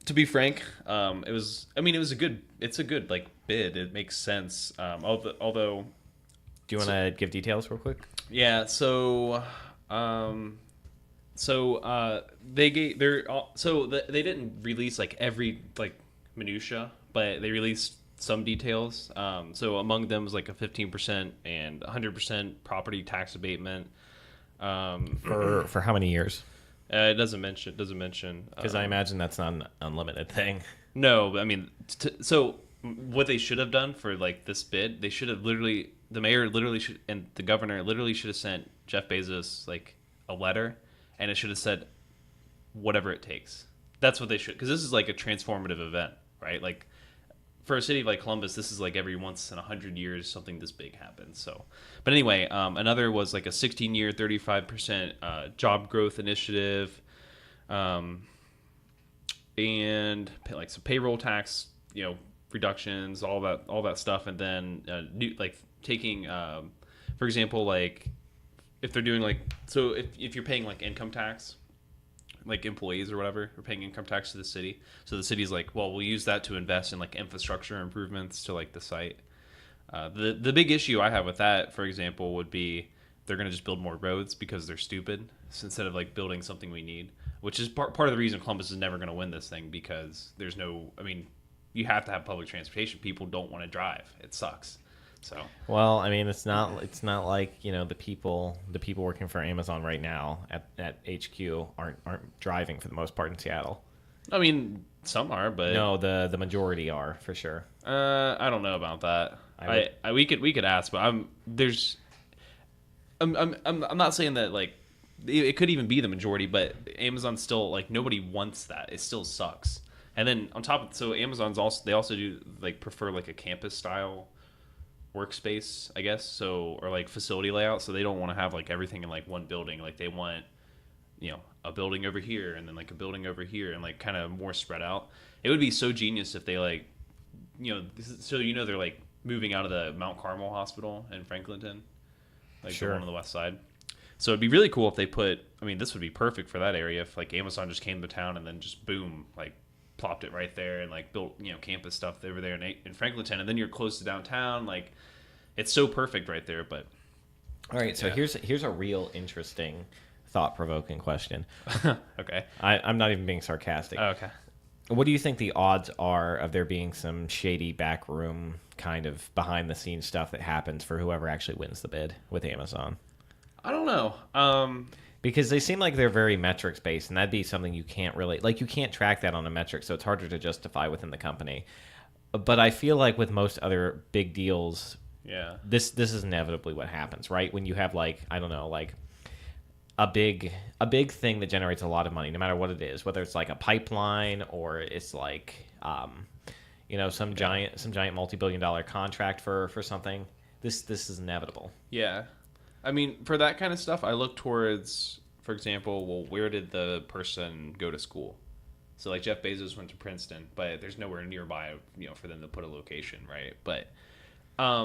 to be frank, it was. I mean, it's a good like bid. It makes sense. Although, Do you want to give details real quick? yeah. They gave they didn't release like every like minutia, but they released some details. So among them was like a 15% and 100% property tax abatement. For how many years? It doesn't mention Because I imagine that's not an unlimited thing. no, but I mean, so what they should have done for like this bid, they should have the mayor literally should, and the governor literally should have sent Jeff Bezos like a letter, and it should have said whatever it takes. That's what they should, because this is like a transformative event, right? Like for a city like Columbus, this is like every once in 100 years something this big happens. So, but anyway, another was like a 16-year, 35% job growth initiative, and like some payroll tax, reductions, all that stuff, and then new like taking, for example, like if they're doing like so if you're paying like income tax, like employees or whatever are paying income tax to the city. So the city's like, well, we'll use that to invest in like infrastructure improvements to like the site. The big issue I have with that, for example, would be they're going to just build more roads because they're stupid, so instead of like building something we need, which is part of the reason Columbus is never going to win this thing, because there's no, I mean, you have to have public transportation. People don't want to drive. It sucks. So Well, I mean, it's not like the people working for Amazon right now at HQ aren't driving for the most part in Seattle. I mean, some are, but No, the majority are for sure. I don't know about that. We could ask, but I'm not saying that like it could even be the majority, but Amazon still like nobody wants that. It still sucks. And then on top of so Amazon's also do like prefer like a campus style workspace, I guess, so or like facility layout, so they don't want to have like everything in like one building. Like they want a building over here and then like a building over here and like kind of more spread out. It would be so genius if they like they're like moving out of the Mount Carmel Hospital in Franklinton, like Sure. the one on the west side. So it'd be really cool if they put, I mean, this would be perfect for that area if like Amazon just came to town and then just boom, like plopped it right there and like built campus stuff over there in Franklinton, and then you're close to downtown. Like it's so perfect right there. But All right, so Yeah. here's a real interesting, thought-provoking question. okay, I'm not even being sarcastic. okay. What do you think the odds are of there being some shady backroom kind of behind-the-scenes stuff that happens for whoever actually wins the bid with Amazon? I don't know. Because they seem like they're very metrics based, and that'd be something you can't really you can't track that on a metric, so it's harder to justify within the company. But I feel like with most other big deals, Yeah. this is inevitably what happens, right? When you have I don't know, a big thing that generates a lot of money, no matter what it is, whether it's like a pipeline or it's some giant multi-billion-dollar contract for something. This is inevitable. Yeah. I mean, for that kind of stuff, I look towards, for example, well, where did the person go to school? So, like, Jeff Bezos went to Princeton, but there's nowhere nearby, for them to put a location, right? But, I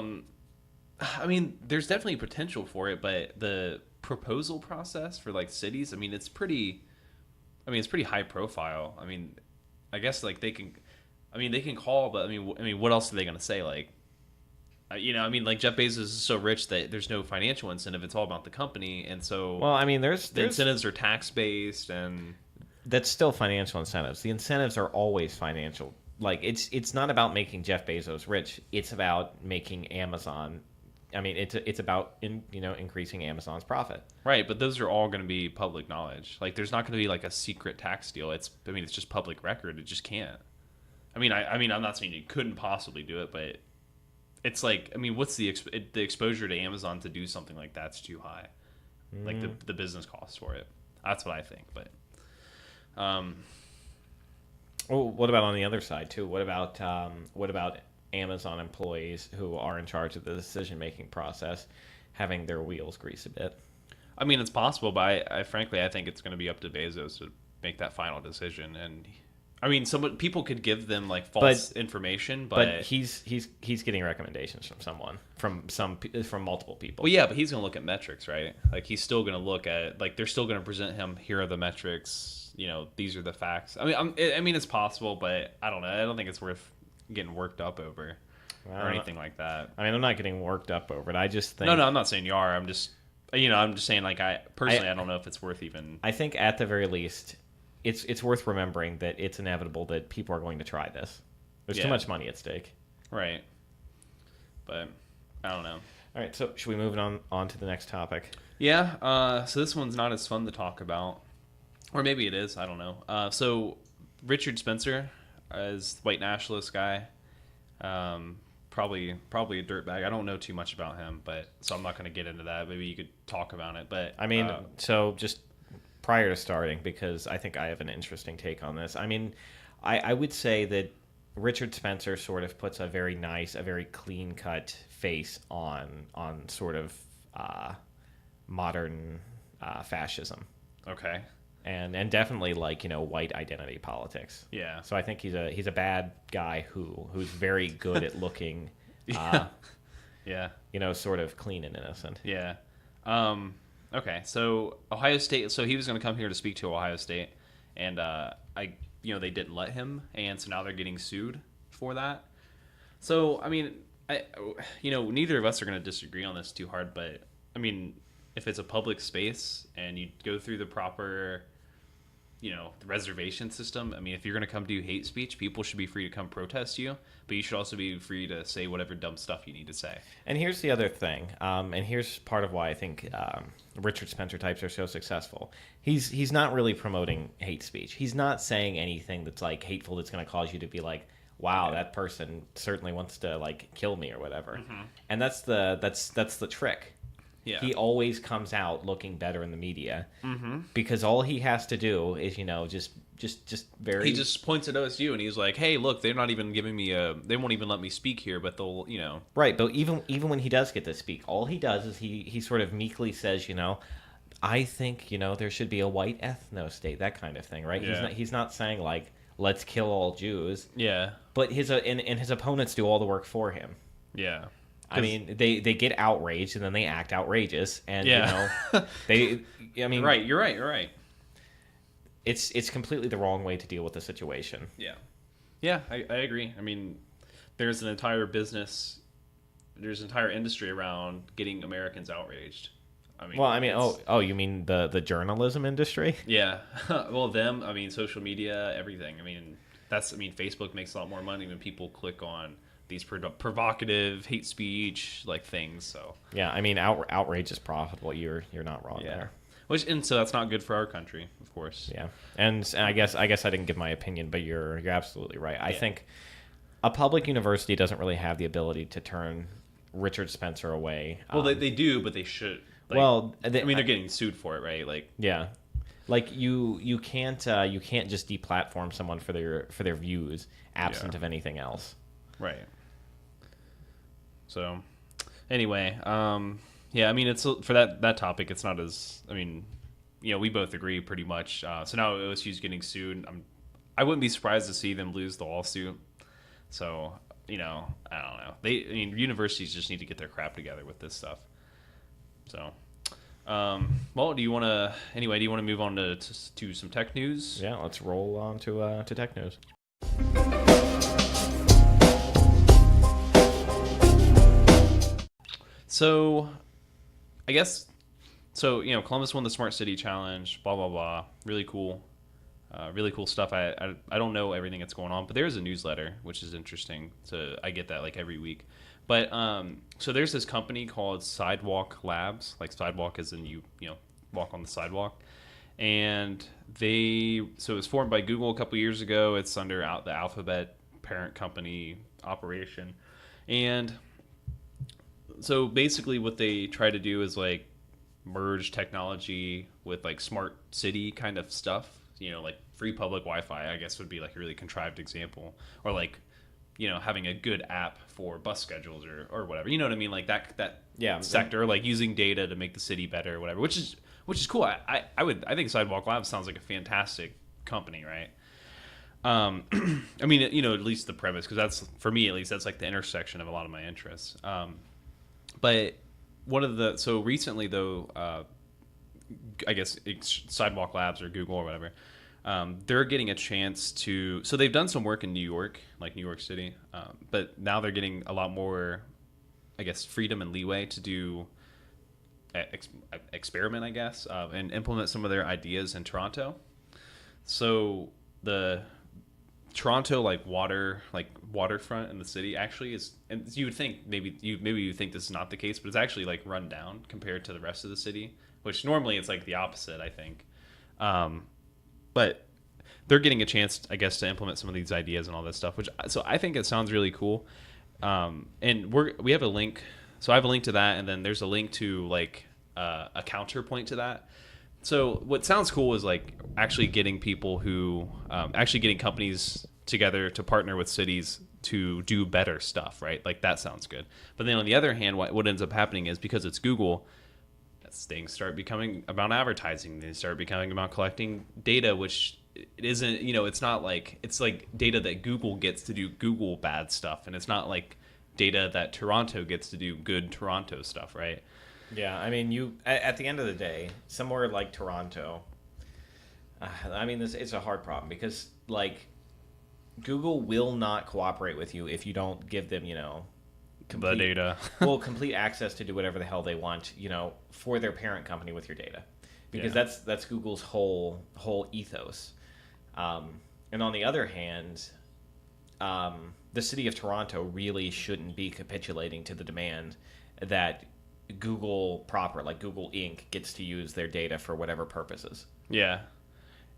mean, there's definitely potential for it, but the proposal process for, like, cities, I mean, it's pretty high profile. I mean, I guess, like, they can call, but, I mean, what else are they going to say? Like, like Jeff Bezos is so rich that there's no financial incentive. It's all about the company, and so Well, I mean, the there's incentives are tax based, and that's still financial incentives. The incentives are always financial. Like it's not about making Jeff Bezos rich. It's about making Amazon. I mean, it's about increasing Amazon's profit. right. But those are all going to be public knowledge. Like, there's not going to be like a secret tax deal. It's just public record. It just can't. I mean, I'm not saying you couldn't possibly do it, but it's like, I mean, what's the exposure to Amazon to do something like that's too high, like the business costs for it. That's what I think. But Well, what about on the other side too? What about Amazon employees who are in charge of the decision-making process having their wheels grease a bit? I mean, it's possible, but I frankly I think it's going to be up to Bezos to make that final decision. And I mean, people could give them like false information, but he's getting recommendations from someone, from multiple people. Well, yeah, but he's gonna look at metrics, right? Like he's still gonna look at, like, they're still gonna present him, here are the metrics, these are the facts. I mean, it's possible, but I don't know. I don't think it's worth getting worked up over or anything like that. I mean, I'm not getting worked up over it. I just think no, I'm not saying you are. I'm just saying, like, I don't know if it's worth even. I think at the very least, it's worth remembering that it's inevitable that people are going to try this. There's too much money at stake. Right. But I don't know. All right, so should we move on to the next topic? Yeah. So this one's not as fun to talk about, or maybe it is. I don't know. So Richard Spencer is white nationalist guy. Probably a dirtbag. I don't know too much about him, but so I'm not going to get into that. Maybe you could talk about it. But I mean, so just prior to starting, because I think I have an interesting take on this. I mean, I would say that Richard Spencer sort of puts a very nice, a very clean-cut face on sort of modern fascism. Okay. And definitely, like, white identity politics. Yeah. So I think he's a bad guy who's very good at looking, yeah. Sort of clean and innocent. Yeah. Okay. So Ohio State. So he was going to come here to speak to Ohio State, and they didn't let him, and so now they're getting sued for that. So I mean, neither of us are going to disagree on this too hard, but I mean, if it's a public space and you go through the proper, the reservation system, I mean, if you're going to come do hate speech, people should be free to come protest you, but you should also be free to say whatever dumb stuff you need to say. And here's the other thing, and here's part of why I think Richard Spencer types are so successful. He's not really promoting hate speech. He's not saying anything that's like hateful that's going to cause you to be like, wow, that person certainly wants to like kill me or whatever. Mm-hmm. And that's the trick. Yeah. He always comes out looking better in the media, because all he has to do is, just very. He just points at OSU and he's like, "Hey, look, they're not even giving me they won't even let me speak here, but they'll, Right, but even when he does get to speak, all he does is he sort of meekly says, I think there should be a white ethno state, that kind of thing, right? Yeah. He's not saying like, let's kill all Jews. Yeah. But his opponents do all the work for him. Yeah. I mean, they get outraged and then they act outrageous, and right, you're right. It's completely the wrong way to deal with the situation. Yeah, I agree. I mean, there's an entire industry around getting Americans outraged. You mean the journalism industry? Yeah. Well, them. I mean, social media, everything. I mean, Facebook makes a lot more money when people click on these provocative hate speech like things. So yeah, I mean, outrage is profitable. You're not wrong there. And so that's not good for our country, of course. Yeah, and I guess I didn't give my opinion, but you're absolutely right. I think a public university doesn't really have the ability to turn Richard Spencer away. Well, they do, but they should. They're getting sued for it, right? Like, yeah. Like you can't just deplatform someone for their views absent of anything else. Right. So, anyway, I mean, it's for that topic. It's not as, I mean, we both agree pretty much. So now OSU's getting sued. I wouldn't be surprised to see them lose the lawsuit. So, I don't know. Universities just need to get their crap together with this stuff. So, well, do you want to move on to some tech news? Yeah, let's roll on to tech news. So, I guess, Columbus won the Smart City Challenge, blah, blah, blah. Really cool stuff. I don't know everything that's going on, but there's a newsletter, which is interesting. So I get that like every week. But so there's this company called Sidewalk Labs, like sidewalk as in you walk on the sidewalk. And so it was formed by Google a couple years ago. It's under the Alphabet parent company operation. And so basically what they try to do is like merge technology with like smart city kind of stuff, like free public Wi-Fi, I guess would be like a really contrived example, or like, having a good app for bus schedules or whatever, you know what I mean? Like that sector, like using data to make the city better or whatever, which is cool. I think Sidewalk Labs sounds like a fantastic company, right? I mean, at least the premise, because that's, for me at least, that's like the intersection of a lot of my interests. But so recently though, I guess Sidewalk Labs or Google or whatever, they're getting a chance to. So they've done some work in New York, like New York City, but now they're getting a lot more, I guess, freedom and leeway to do experiment, I guess, and implement some of their ideas in Toronto. So the Toronto waterfront in the city actually is, and you would think maybe you think this is not the case, but it's actually like run down compared to the rest of the city, which normally it's like the opposite, I think. But they're getting a chance, I guess, to implement some of these ideas and all this stuff, so I think it sounds really cool. And we have a link, so I have a link to that, and then there's a link to like a counterpoint to that. So what sounds cool is like actually getting people who actually getting companies together to partner with cities to do better stuff, right? Like that sounds good. But then on the other hand, what ends up happening is, because it's Google, things start becoming about advertising. They start becoming about collecting data, which it isn't, it's not like, it's like data that Google gets to do Google bad stuff. And it's not like data that Toronto gets to do good Toronto stuff, right? Yeah, I mean, at the end of the day, somewhere like Toronto, I mean, it's a hard problem because, like, Google will not cooperate with you if you don't give them, the data. complete access to do whatever the hell they want, for their parent company with your data, because that's Google's whole ethos. And on the other hand, the city of Toronto really shouldn't be capitulating to the demand that Google proper, like Google Inc., gets to use their data for whatever purposes. Yeah.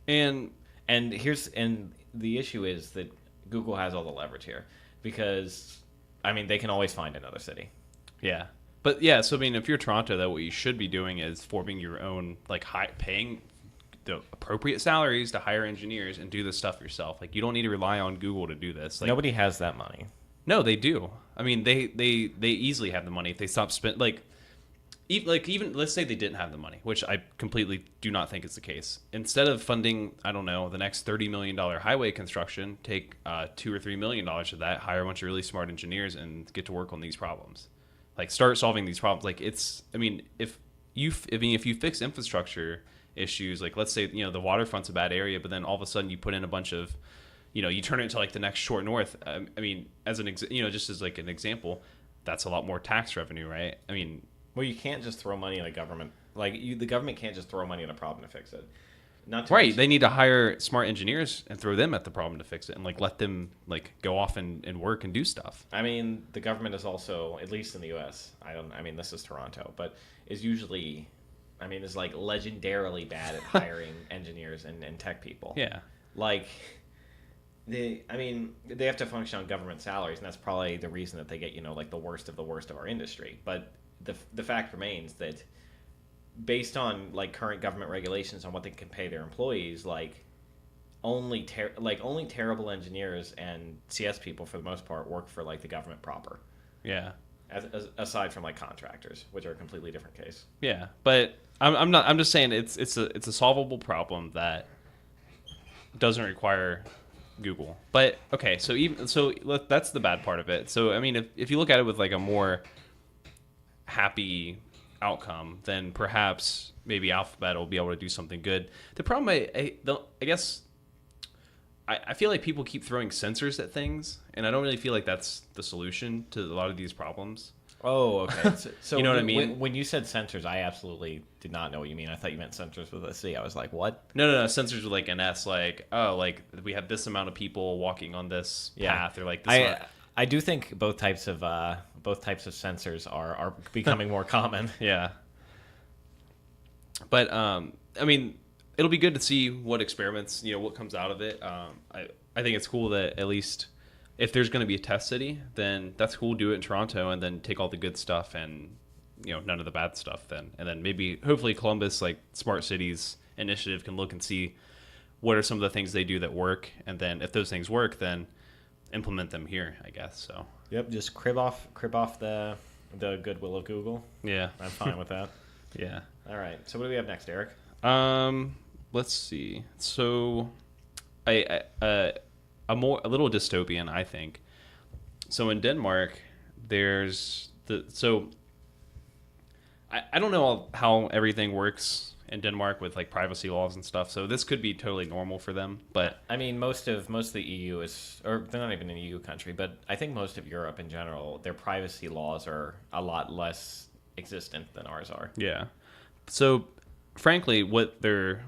And the issue is that Google has all the leverage here because, I mean, they can always find another city. Yeah. But yeah, so I mean, if you're Toronto, that what you should be doing is forming your own, like, paying the appropriate salaries to hire engineers and do this stuff yourself. Like, you don't need to rely on Google to do this. Like, nobody has that money. No, they do. I mean, they easily have the money if they stop spending. Even let's say they didn't have the money, which I completely do not think is the case. Instead of funding, I don't know, the next $30 million highway construction, take $2 or $3 million of that, hire a bunch of really smart engineers, and get to work on these problems. Like, start solving these problems. Like, it's, I mean, if you fix infrastructure issues, like, let's say, the waterfront's a bad area, but then all of a sudden you put in a bunch of, you turn it into like the next Short North. I mean, as just as like an example, that's a lot more tax revenue, right? I mean, well, you can't just throw money at a government. Like, the government can't just throw money at a problem to fix it. Right. They need to hire smart engineers and throw them at the problem to fix it, and like let them like go off and work and do stuff. I mean, the government is also, at least in the U.S., I mean, this is Toronto, but is usually, I mean, is like legendarily bad at hiring engineers and tech people. Yeah. Like, they have to function on government salaries, and that's probably the reason that they get, like the worst of our industry. But the fact remains that based on like current government regulations on what they can pay their employees, like only terrible engineers and CS people for the most part work for like the government proper. Yeah. Aside from like contractors, which are a completely different case. Yeah, but I'm just saying it's a solvable problem that doesn't require Google. But okay, that's the bad part of it. So I mean, if you look at it with like a more happy outcome, then perhaps maybe Alphabet will be able to do something good. The problem, I guess, I feel like people keep throwing sensors at things, and I don't really feel like that's the solution to a lot of these problems. Oh, okay. So you know what I mean? When you said sensors, I absolutely did not know what you mean. I thought you meant sensors with a C. I was like, what? No, sensors with like an S, like, oh, like we have this amount of people walking on this path, or like this. I do think both types of sensors are becoming more common. Yeah. But I mean, it'll be good to see what experiments, what comes out of it. I think it's cool that at least if there's going to be a test city, then that's cool. Do it in Toronto, and then take all the good stuff and none of the bad stuff. Then and then maybe hopefully Columbus, like Smart Cities initiative, can look and see what are some of the things they do that work, and then if those things work, then implement them here, I guess. So yep, just crib off the goodwill of Google. Yeah, I'm fine with that. Yeah. All right. So what do we have next, Eric? Let's see. So a little dystopian, I think. So in Denmark, there's the so I don't know how everything works in Denmark with like privacy laws and stuff. So this could be totally normal for them, but I mean, most of the EU is, or they're not even an EU country, but I think most of Europe in general, their privacy laws are a lot less existent than ours are. yeah. So frankly, what they're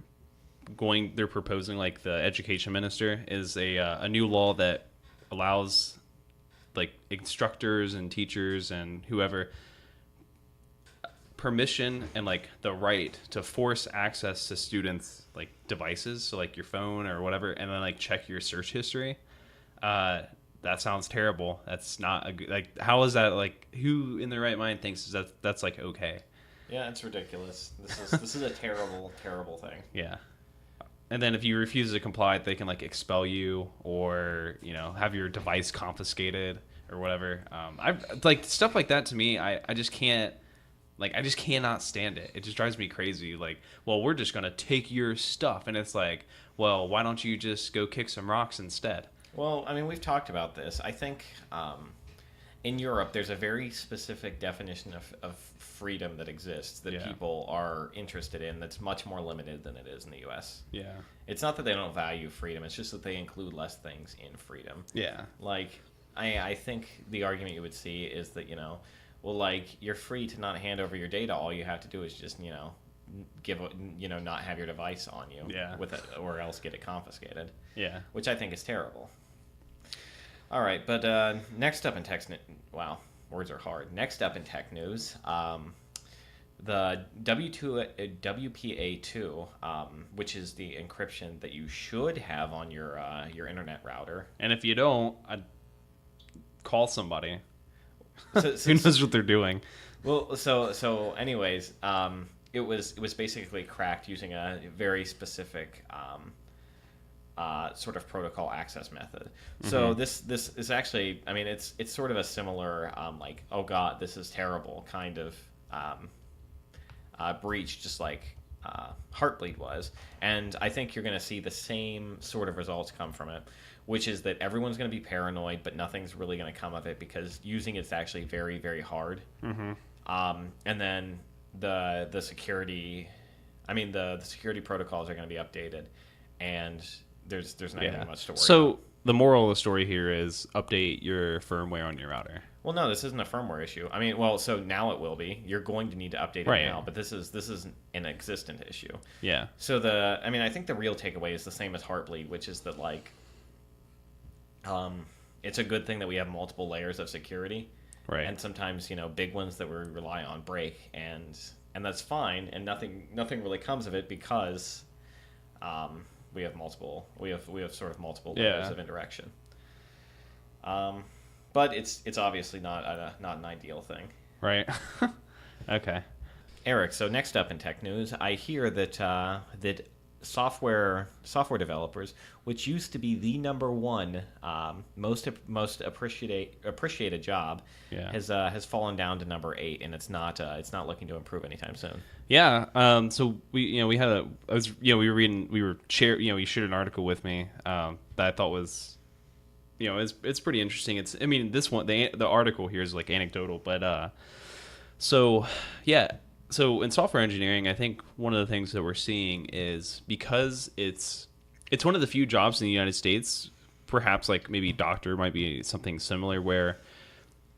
proposing, like the education minister, is a new law that allows like instructors and teachers and whoever permission and like the right to force access to students like devices, so like your phone or whatever, and then like check your search history. That sounds terrible. That's not a good, like, how is that, like, who in their right mind thinks that's like okay? Yeah, it's ridiculous. This is a terrible, terrible thing. Yeah. And then if you refuse to comply, they can like expel you, or have your device confiscated or whatever. I like stuff like that. To me, I just can't, like, I just cannot stand it. It just drives me crazy. Like, well, we're just gonna take your stuff, and it's like, well, why don't you just go kick some rocks instead? Well, I mean, we've talked about this. I think in Europe, there's a very specific definition of freedom that exists that Yeah. people are interested in that's much more limited than it is in the U.S. Yeah. It's not that they don't value freedom. It's just that they include less things in freedom. Yeah. Like, I think the argument you would see is that, well, like, you're free to not hand over your data. All you have to do is just, not have your device on you. Yeah. With it, or else get it confiscated. Yeah. Which I think is terrible. All right, but next up in wow, words are hard. Next up in tech news, the WPA2, which is the encryption that you should have on your internet router. And if you don't, I'd call somebody. So, Who knows what they're doing? Well, so anyways, it was basically cracked using a very specific sort of protocol access method. So this is actually, I mean, it's sort of a similar like, oh god, this is terrible kind of breach, just like Heartbleed was. And I think you're going to see the same sort of results come from it, which is that everyone's going to be paranoid, but nothing's really going to come of it because using it's actually very, very hard. And then the security, I mean, the security protocols are going to be updated, and there's not even much to worry about. The moral of the story here is update your firmware on your router. Well, no, this isn't a firmware issue. I mean, well, so now it will be. You're going to need to update it now, but this is an existent issue. Yeah. So I think the real takeaway is the same as Heartbleed, which is that, like, it's a good thing that we have multiple layers of security. Right. And sometimes, big ones that we rely on break, and that's fine, and nothing really comes of it because we have sort of multiple layers of indirection. But it's obviously not an ideal thing. Right. Okay. Eric, so next up in tech news, I hear that that software developers, which used to be the number one most appreciated job, has fallen down to number 8, and it's not looking to improve anytime soon. Yeah. So we shared an article with me that I thought was, it's pretty interesting. I mean, this one, the article here is like anecdotal, but so in software engineering, I think one of the things that we're seeing is, because it's one of the few jobs in the United States, perhaps like maybe doctor might be something similar, where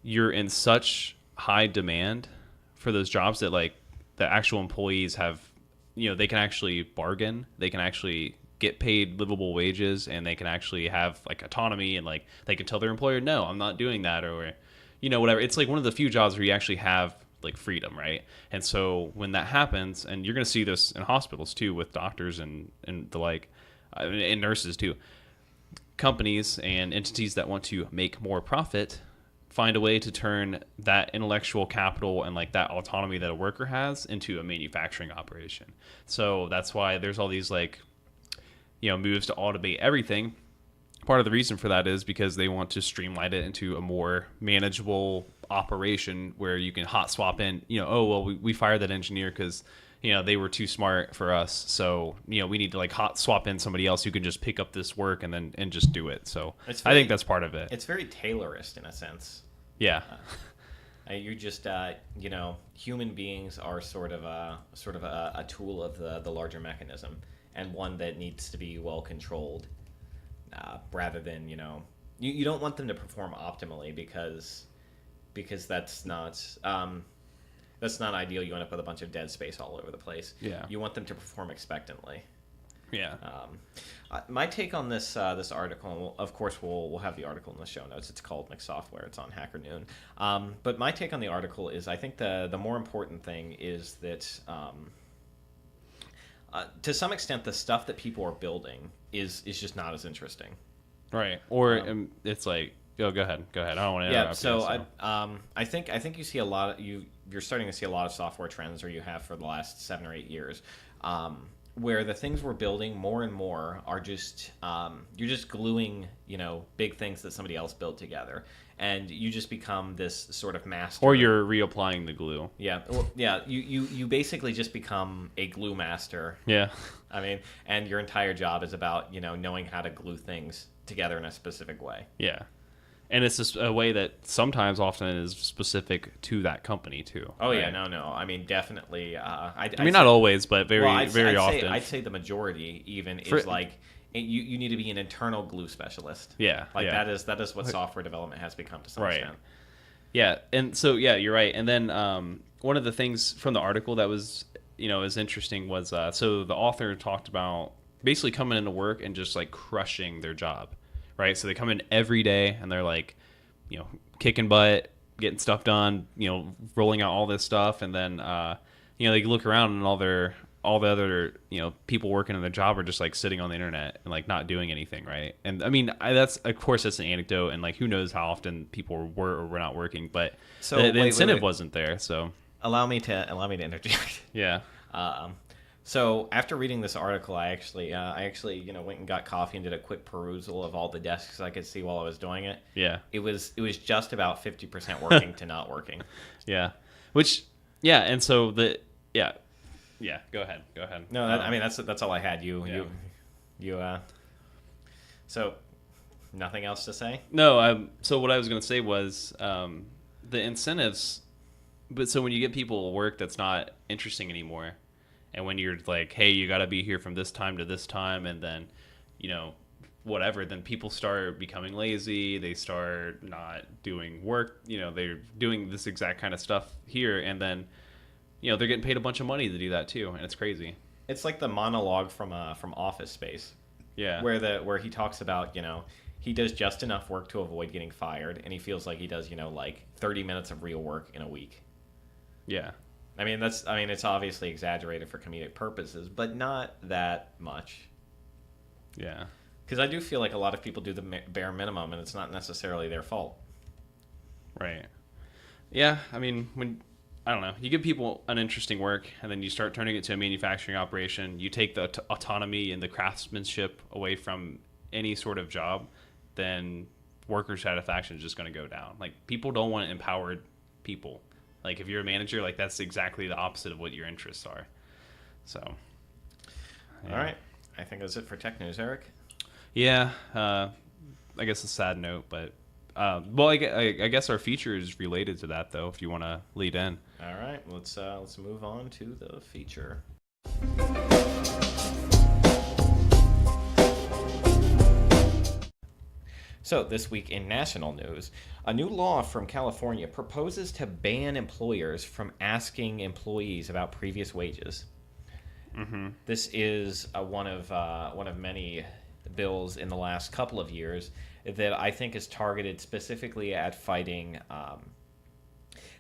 you're in such high demand for those jobs that like the actual employees have, they can actually bargain, they can actually get paid livable wages, and they can actually have like autonomy, and like they can tell their employer, no, I'm not doing that, or whatever. It's like one of the few jobs where you actually have like freedom, right? And so when that happens, and you're going to see this in hospitals too, with doctors and the like, and nurses too, companies and entities that want to make more profit find a way to turn that intellectual capital and like that autonomy that a worker has into a manufacturing operation. So that's why there's all these like, moves to automate everything. Part of the reason for that is because they want to streamline it into a more manageable operation where you can hot swap in, we fired that engineer because they were too smart for us. So, we need to like hot swap in somebody else who can just pick up this work and just do it. So I think that's part of it. It's very Taylorist in a sense. Yeah. You just human beings are sort of a tool of the larger mechanism, and one that needs to be well controlled, rather than you don't want them to perform optimally because that's not ideal. You end up with a bunch of dead space all over the place. Yeah. You want them to perform expectantly. Yeah. My take on this article, of course, we'll have the article in the show notes. It's called McSoftware. It's on Hacker Noon. But my take on the article is I think the more important thing is that to some extent the stuff that people are building is just not as interesting. Right. Or it's like, go ahead. I don't want to interrupt. I think you see a lot of you're starting to see a lot of software trends, or you have for the last 7 or 8 years. Where the things we're building more and more are just you're just gluing big things that somebody else built together, and you just become this sort of master. Or you're reapplying the glue. Yeah, well, yeah. You basically just become a glue master. Yeah. I mean, and your entire job is about knowing how to glue things together in a specific way. Yeah. And it's just a way that often is specific to that company too. Oh right? Yeah, no. I mean, definitely. I mean, not always, but very often. I'd say the majority even is like you need to be an internal glue specialist. Yeah, like that is what software development has become to some extent. Yeah, and so you're right. And then one of the things from the article that was is interesting was so the author talked about basically coming into work and just like crushing their job. Right, so they come in every day and they're like, kicking butt, getting stuff done, rolling out all this stuff, and then, they look around and all the other, people working in their job are just like sitting on the internet and like not doing anything, right? And I mean, that's an anecdote, and like who knows how often people were or were not working, but so the incentive wasn't there. So allow me to interject. Yeah. So after reading this article, I actually went and got coffee and did a quick perusal of all the desks I could see while I was doing it. Yeah. It was just about 50% working to not working. Yeah. And so go ahead. No, I mean that's all I had. So nothing else to say? No. So what I was going to say was the incentives. But so when you get people work that's not interesting anymore. And when you're like, hey, you got to be here from this time to this time, and then, whatever, then people start becoming lazy. They start not doing work. They're doing this exact kind of stuff here, and then, they're getting paid a bunch of money to do that too, and it's crazy. It's like the monologue from Office Space. Yeah. Where he talks about, he does just enough work to avoid getting fired, and he feels like he does, like 30 minutes of real work in a week. Yeah. I mean, it's obviously exaggerated for comedic purposes, but not that much. Yeah. Because I do feel like a lot of people do the bare minimum, and it's not necessarily their fault. Right. Yeah, I mean, I don't know, you give people uninteresting work, and then you start turning it to a manufacturing operation, you take the autonomy and the craftsmanship away from any sort of job, then worker satisfaction is just going to go down. Like, people don't want empowered people. Like, if you're a manager, like, that's exactly the opposite of what your interests are. So, yeah. All right. I think that's it for tech news, Eric. Yeah. I guess a sad note, but, well, I guess our feature is related to that, though, if you want to lead in. All right. Let's move on to the feature. So, this week in national news, a new law from California proposes to ban employers from asking employees about previous wages. Mm-hmm. This is one of many bills in the last couple of years that I think is targeted specifically at fighting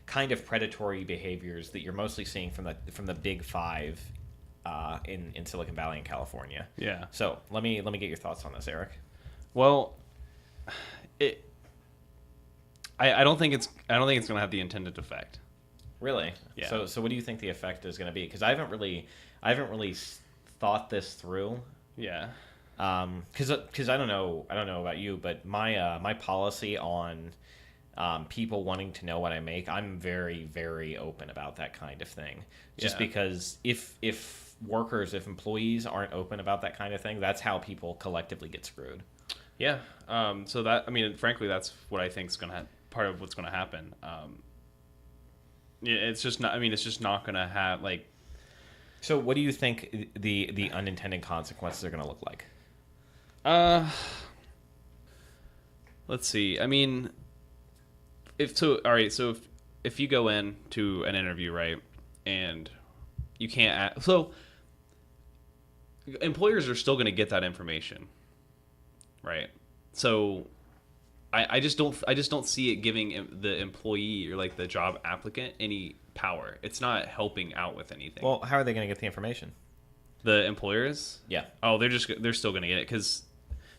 kind of predatory behaviors that you're mostly seeing from the Big Five in Silicon Valley and California. Yeah. So let me get your thoughts on this, Eric. Well, I don't think it's going to have the intended effect. Really? Yeah. So what do you think the effect is going to be? Because I haven't really thought this through. Yeah. Because I don't know about you, but my policy on people wanting to know what I make, I'm very, very open about that kind of thing. Just Yeah. because if employees aren't open about that kind of thing, that's how people collectively get screwed. Yeah. So that, I mean, frankly, that's what I think is part of what's gonna happen. Yeah, it's just not. I mean, it's just not gonna have like. So, what do you think the unintended consequences are going to look like? Let's see. I mean, all right. So if you go in to an interview, right, and you can't, so employers are still going to get that information, right? So I just don't see it giving the employee or like the job applicant any power. It's not helping out with anything. Well, how are they going to get the information? The employers, Yeah. oh, they're still going to get it because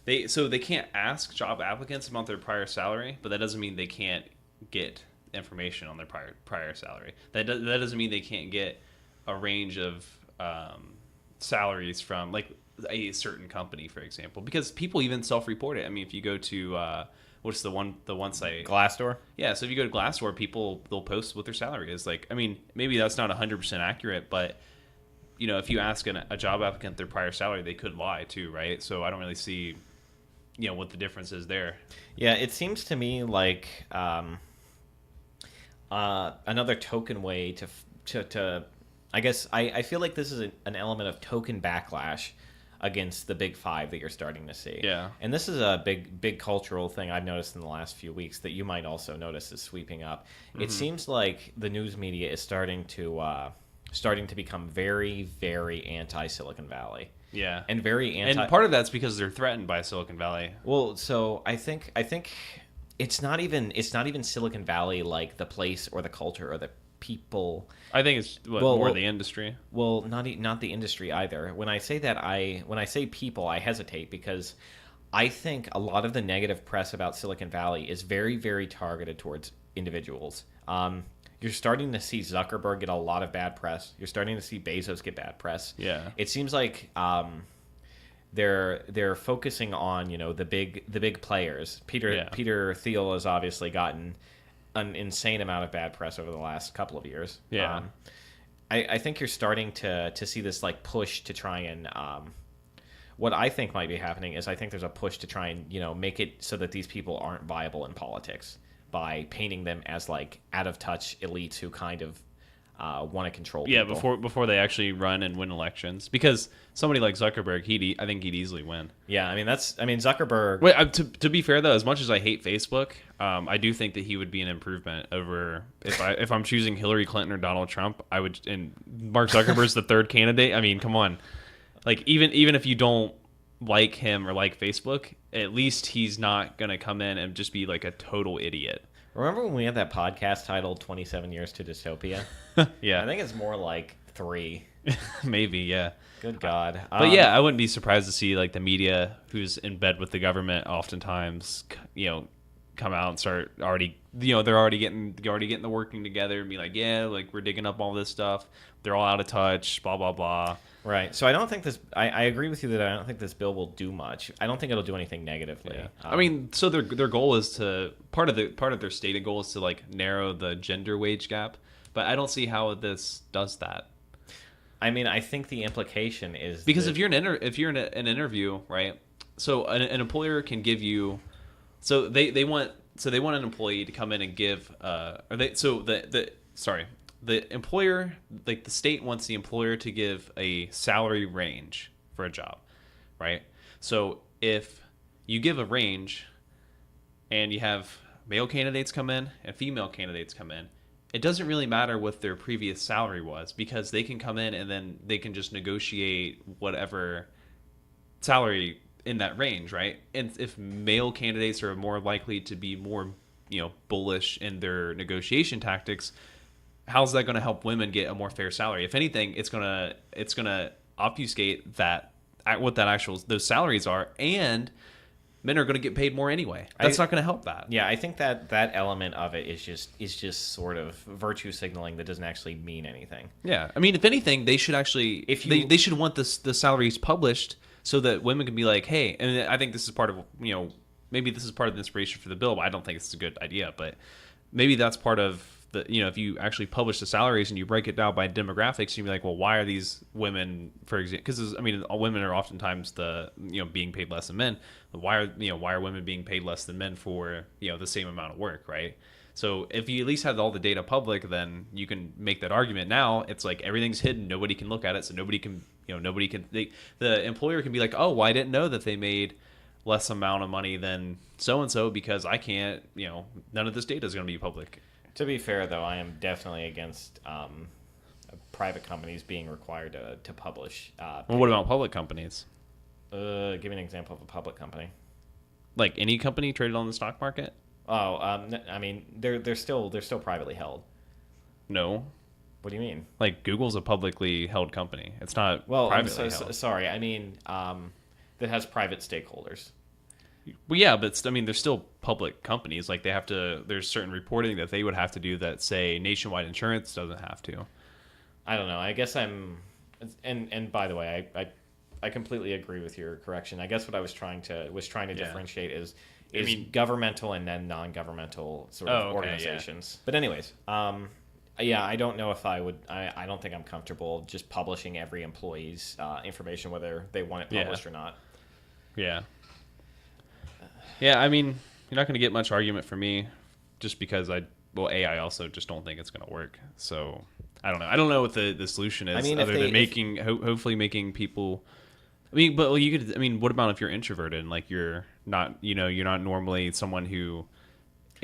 they can't ask job applicants about their prior salary, but that doesn't mean they can't get information on their prior salary. That doesn't mean they can't get a range of salaries from like a certain company, for example, because people even self-report it. I mean, if you go to what's the one site? Glassdoor? Yeah, so if you go to Glassdoor, they'll post what their salary is. Like, I mean, maybe that's not 100% accurate, but you know, if you ask a job applicant their prior salary, they could lie too, right? So I don't really see, you know, what the difference is there. Yeah, it seems to me like another token way to I guess I feel like this is an element of token backlash against the big five that you're starting to see. Yeah. And this is a big cultural thing I've noticed in the last few weeks that you might also notice is sweeping up. Mm-hmm. It seems like the news media is starting to become very, very anti-Silicon Valley. Yeah. And very anti. And part of that's because they're threatened by Silicon Valley. Well, so I think it's not even Silicon Valley like the place or the culture or the people. I think it's more the industry. Well, not the industry either. When I say that, when I say people, I hesitate because I think a lot of the negative press about Silicon Valley is very, very targeted towards individuals. You're starting to see Zuckerberg get a lot of bad press. You're starting to see Bezos get bad press. Yeah. It seems like they're focusing on, you know, the big players. Peter Thiel has obviously gotten an insane amount of bad press over the last couple of years. Yeah. I think you're starting to see this like push to try and what I think might be happening is I think there's a push to try and, you know, make it so that these people aren't viable in politics by painting them as like out of touch elites who kind of want to control people. Yeah, before they actually run and win elections, because somebody like Zuckerberg, I think he'd easily win. Yeah, I mean Zuckerberg. Wait, to be fair though, as much as I hate Facebook, I do think that he would be an improvement over if I'm choosing Hillary Clinton or Donald Trump. I would, and Mark Zuckerberg's the third candidate. I mean, come on, like even if you don't like him or like Facebook, at least he's not gonna come in and just be like a total idiot. Remember when we had that podcast titled 27 Years to Dystopia? Yeah. I think it's more like 3. Maybe, yeah. Good God. But yeah, I wouldn't be surprised to see like the media who's in bed with the government oftentimes, you know, come out and start already, you know, they're already getting the working together and be like, yeah, like we're digging up all this stuff. They're all out of touch, blah, blah, blah. Right. So I don't think this. I agree with you that I don't think this bill will do much. I don't think it'll do anything negatively. Yeah. I mean, so their goal is to part of their stated goal is to like narrow the gender wage gap, but I don't see how this does that. I mean, I think the implication is because if you're in an interview, right? So an employer can give you, so they want an employee to come in and give the employer, like the state wants the employer to give a salary range for a job, right? So if you give a range and you have male candidates come in and female candidates come in, it doesn't really matter what their previous salary was because they can come in and then they can just negotiate whatever salary in that range, right? And if male candidates are more likely to be more, you know, bullish in their negotiation tactics, how's that going to help women get a more fair salary? If anything, it's gonna obfuscate that what those salaries are, and men are going to get paid more anyway. That's not going to help that. Yeah, I think that element of it is just sort of virtue signaling that doesn't actually mean anything. Yeah, I mean, if anything, they should actually they should want the salaries published so that women can be like, hey, and I think this is part of, you know, maybe this is part of the inspiration for the bill, but I don't think it's a good idea. But maybe that's part of the, if you actually publish the salaries and you break it down by demographics, you'd be like, well, why are these women, for example, because I mean, all women are oftentimes being paid less than men. Why are women being paid less than men for, the same amount of work, right? So if you at least have all the data public, then you can make that argument. Now it's like everything's hidden, nobody can look at it, so nobody can, the employer can be like, oh, well, I didn't know that they made less amount of money than so and so because I can't, none of this data is going to be public. To be fair, though, I am definitely against private companies being required to publish. Well, what about public companies? Give me an example of a public company. Like any company traded on the stock market? Oh, I mean, they're still privately held. No. What do you mean? Like Google's a publicly held company. It's not privately held. Sorry, I mean that has private stakeholders. Well, yeah, but I mean, they're still public companies. Like they have to. There's certain reporting that they would have to do that, say, Nationwide Insurance doesn't have to. I don't know. I guess I'm. And by the way, I completely agree with your correction. I guess what I was trying to differentiate is governmental and then non-governmental sort of organizations. Yeah. But anyways, yeah, I don't know if I would. I don't think I'm comfortable just publishing every employee's information, whether they want it published or not. Yeah. Yeah, I mean, you're not going to get much argument from me, just because I also just don't think it's going to work. So I don't know. I don't know what the solution is, other than hopefully making people. I mean, but you could. I mean, what about if you're introverted and like you're not normally someone who,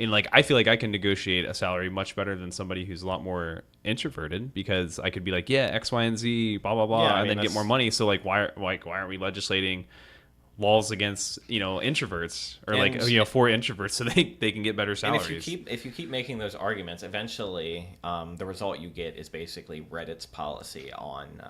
I feel like I can negotiate a salary much better than somebody who's a lot more introverted, because I could be like, yeah, X, Y, and Z, blah blah blah, and then get more money. So why aren't we legislating laws against introverts, or for introverts, so they can get better salaries? And if you keep making those arguments, eventually the result you get is basically Reddit's policy on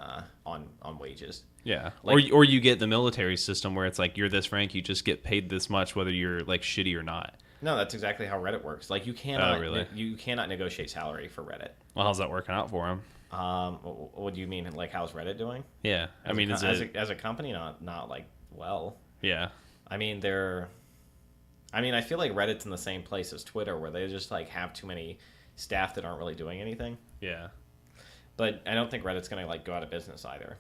wages. Yeah, or you get the military system where it's like, you're this rank, you just get paid this much whether you're like shitty or not. No, that's exactly how Reddit works. Like you cannot you cannot negotiate salary for Reddit. Well, how's that working out for them? What do you mean? Like, how's Reddit doing? Yeah, I mean, as a company, not like well. Yeah, I mean I feel like Reddit's in the same place as Twitter, where they just like have too many staff that aren't really doing anything. Yeah, but I don't think Reddit's gonna like go out of business either.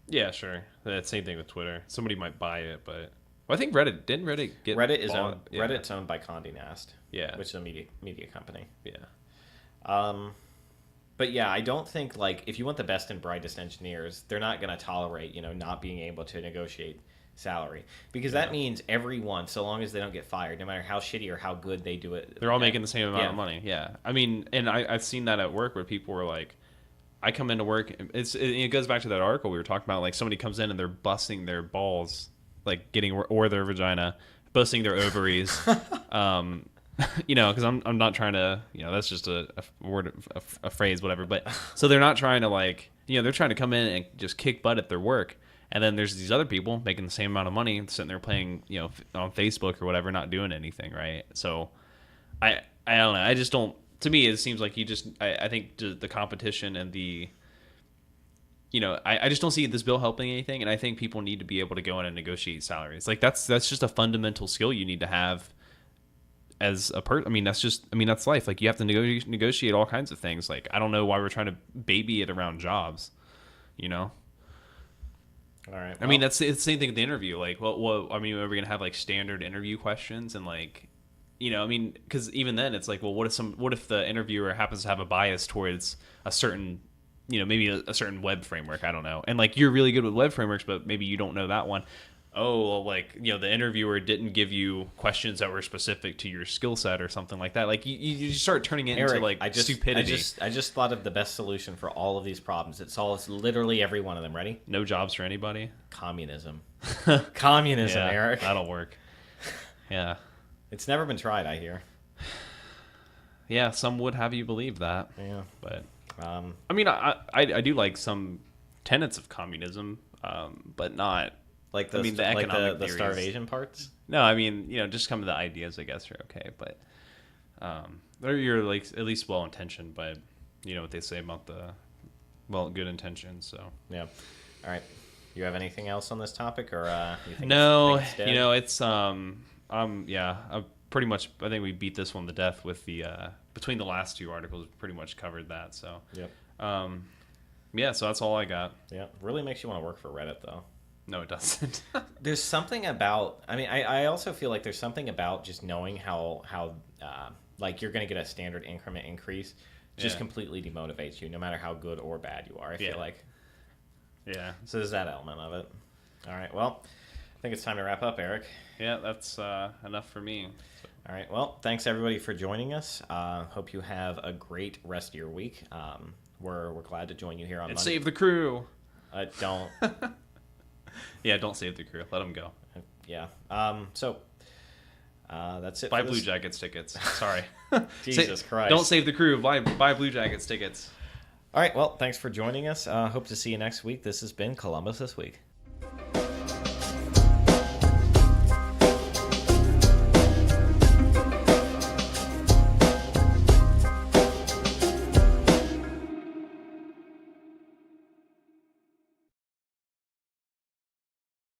Yeah, sure. That same thing with Twitter. Somebody might buy it, but I think Reddit get Reddit's owned by Condé Nast. Yeah, which is a media company. Yeah. But yeah, I don't think, like, if you want the best and brightest engineers, they're not going to tolerate not being able to negotiate salary, because that means everyone, so long as they don't get fired, no matter how shitty or how good they do it, they're all making the same amount of money. Yeah, I mean, and I've seen that at work where people were like, I come into work, it goes back to that article we were talking about, like somebody comes in and they're busting their balls, like or their vagina, busting their ovaries, because I'm not trying to, that's just a word, a phrase, whatever. But so they're not trying to they're trying to come in and just kick butt at their work. And then there's these other people making the same amount of money, sitting there playing, on Facebook or whatever, not doing anything, right? So I don't know. I just don't. To me, it seems like I think the competition and the, I just don't see this bill helping anything. And I think people need to be able to go in and negotiate salaries. Like that's just a fundamental skill you need to have as a person. I mean, that's life. Like you have to negotiate all kinds of things. Like, I don't know why we're trying to baby it around jobs, All right. Well, I mean, it's the same thing with the interview. Like, well, I mean, are we gonna have like standard interview questions and like, I mean, because even then it's like, well, what if the interviewer happens to have a bias towards a certain, maybe a certain web framework? I don't know. And like, you're really good with web frameworks, but maybe you don't know that one. Oh, well, like, the interviewer didn't give you questions that were specific to your skill set or something like that. Like, you start turning it into like stupidity. I just thought of the best solution for all of these problems. It solves literally every one of them. Ready? No jobs for anybody. Communism. Communism, yeah, Eric. That'll work. Yeah. It's never been tried, I hear. Yeah, some would have you believe that. Yeah. But, I mean, I do like some tenets of communism, but not... Like the economic the starvation parts? No, I mean, just some of the ideas, I guess, are okay. But you're like at least well intentioned, but you know what they say about the good intentions. So yeah. All right. You have anything else on this topic, or you think no? It's dead? It's Yeah, pretty much. I think we beat this one to death with the between the last two articles. Pretty much covered that. So Yep. Yeah. So that's all I got. Yeah. Really makes you want to work for Reddit, though. No, it doesn't. There's something about. I mean, I also feel like there's something about just knowing how like you're going to get a standard increment increase. Just completely demotivates you, no matter how good or bad you are. I feel like. Yeah. So there's that element of it. All right. Well, I think it's time to wrap up, Eric. Yeah, that's enough for me. So. All right. Well, thanks everybody for joining us. Hope you have a great rest of your week. We're glad to join you here on And Monday. save the crew. Don't. Yeah, don't save the crew. Let them go. Yeah. So that's it. Buy for Blue this. Jackets tickets. Sorry. Jesus Christ. Don't save the crew. Buy Blue Jackets tickets. All right. Well, thanks for joining us. Hope to see you next week. This has been Columbus This Week.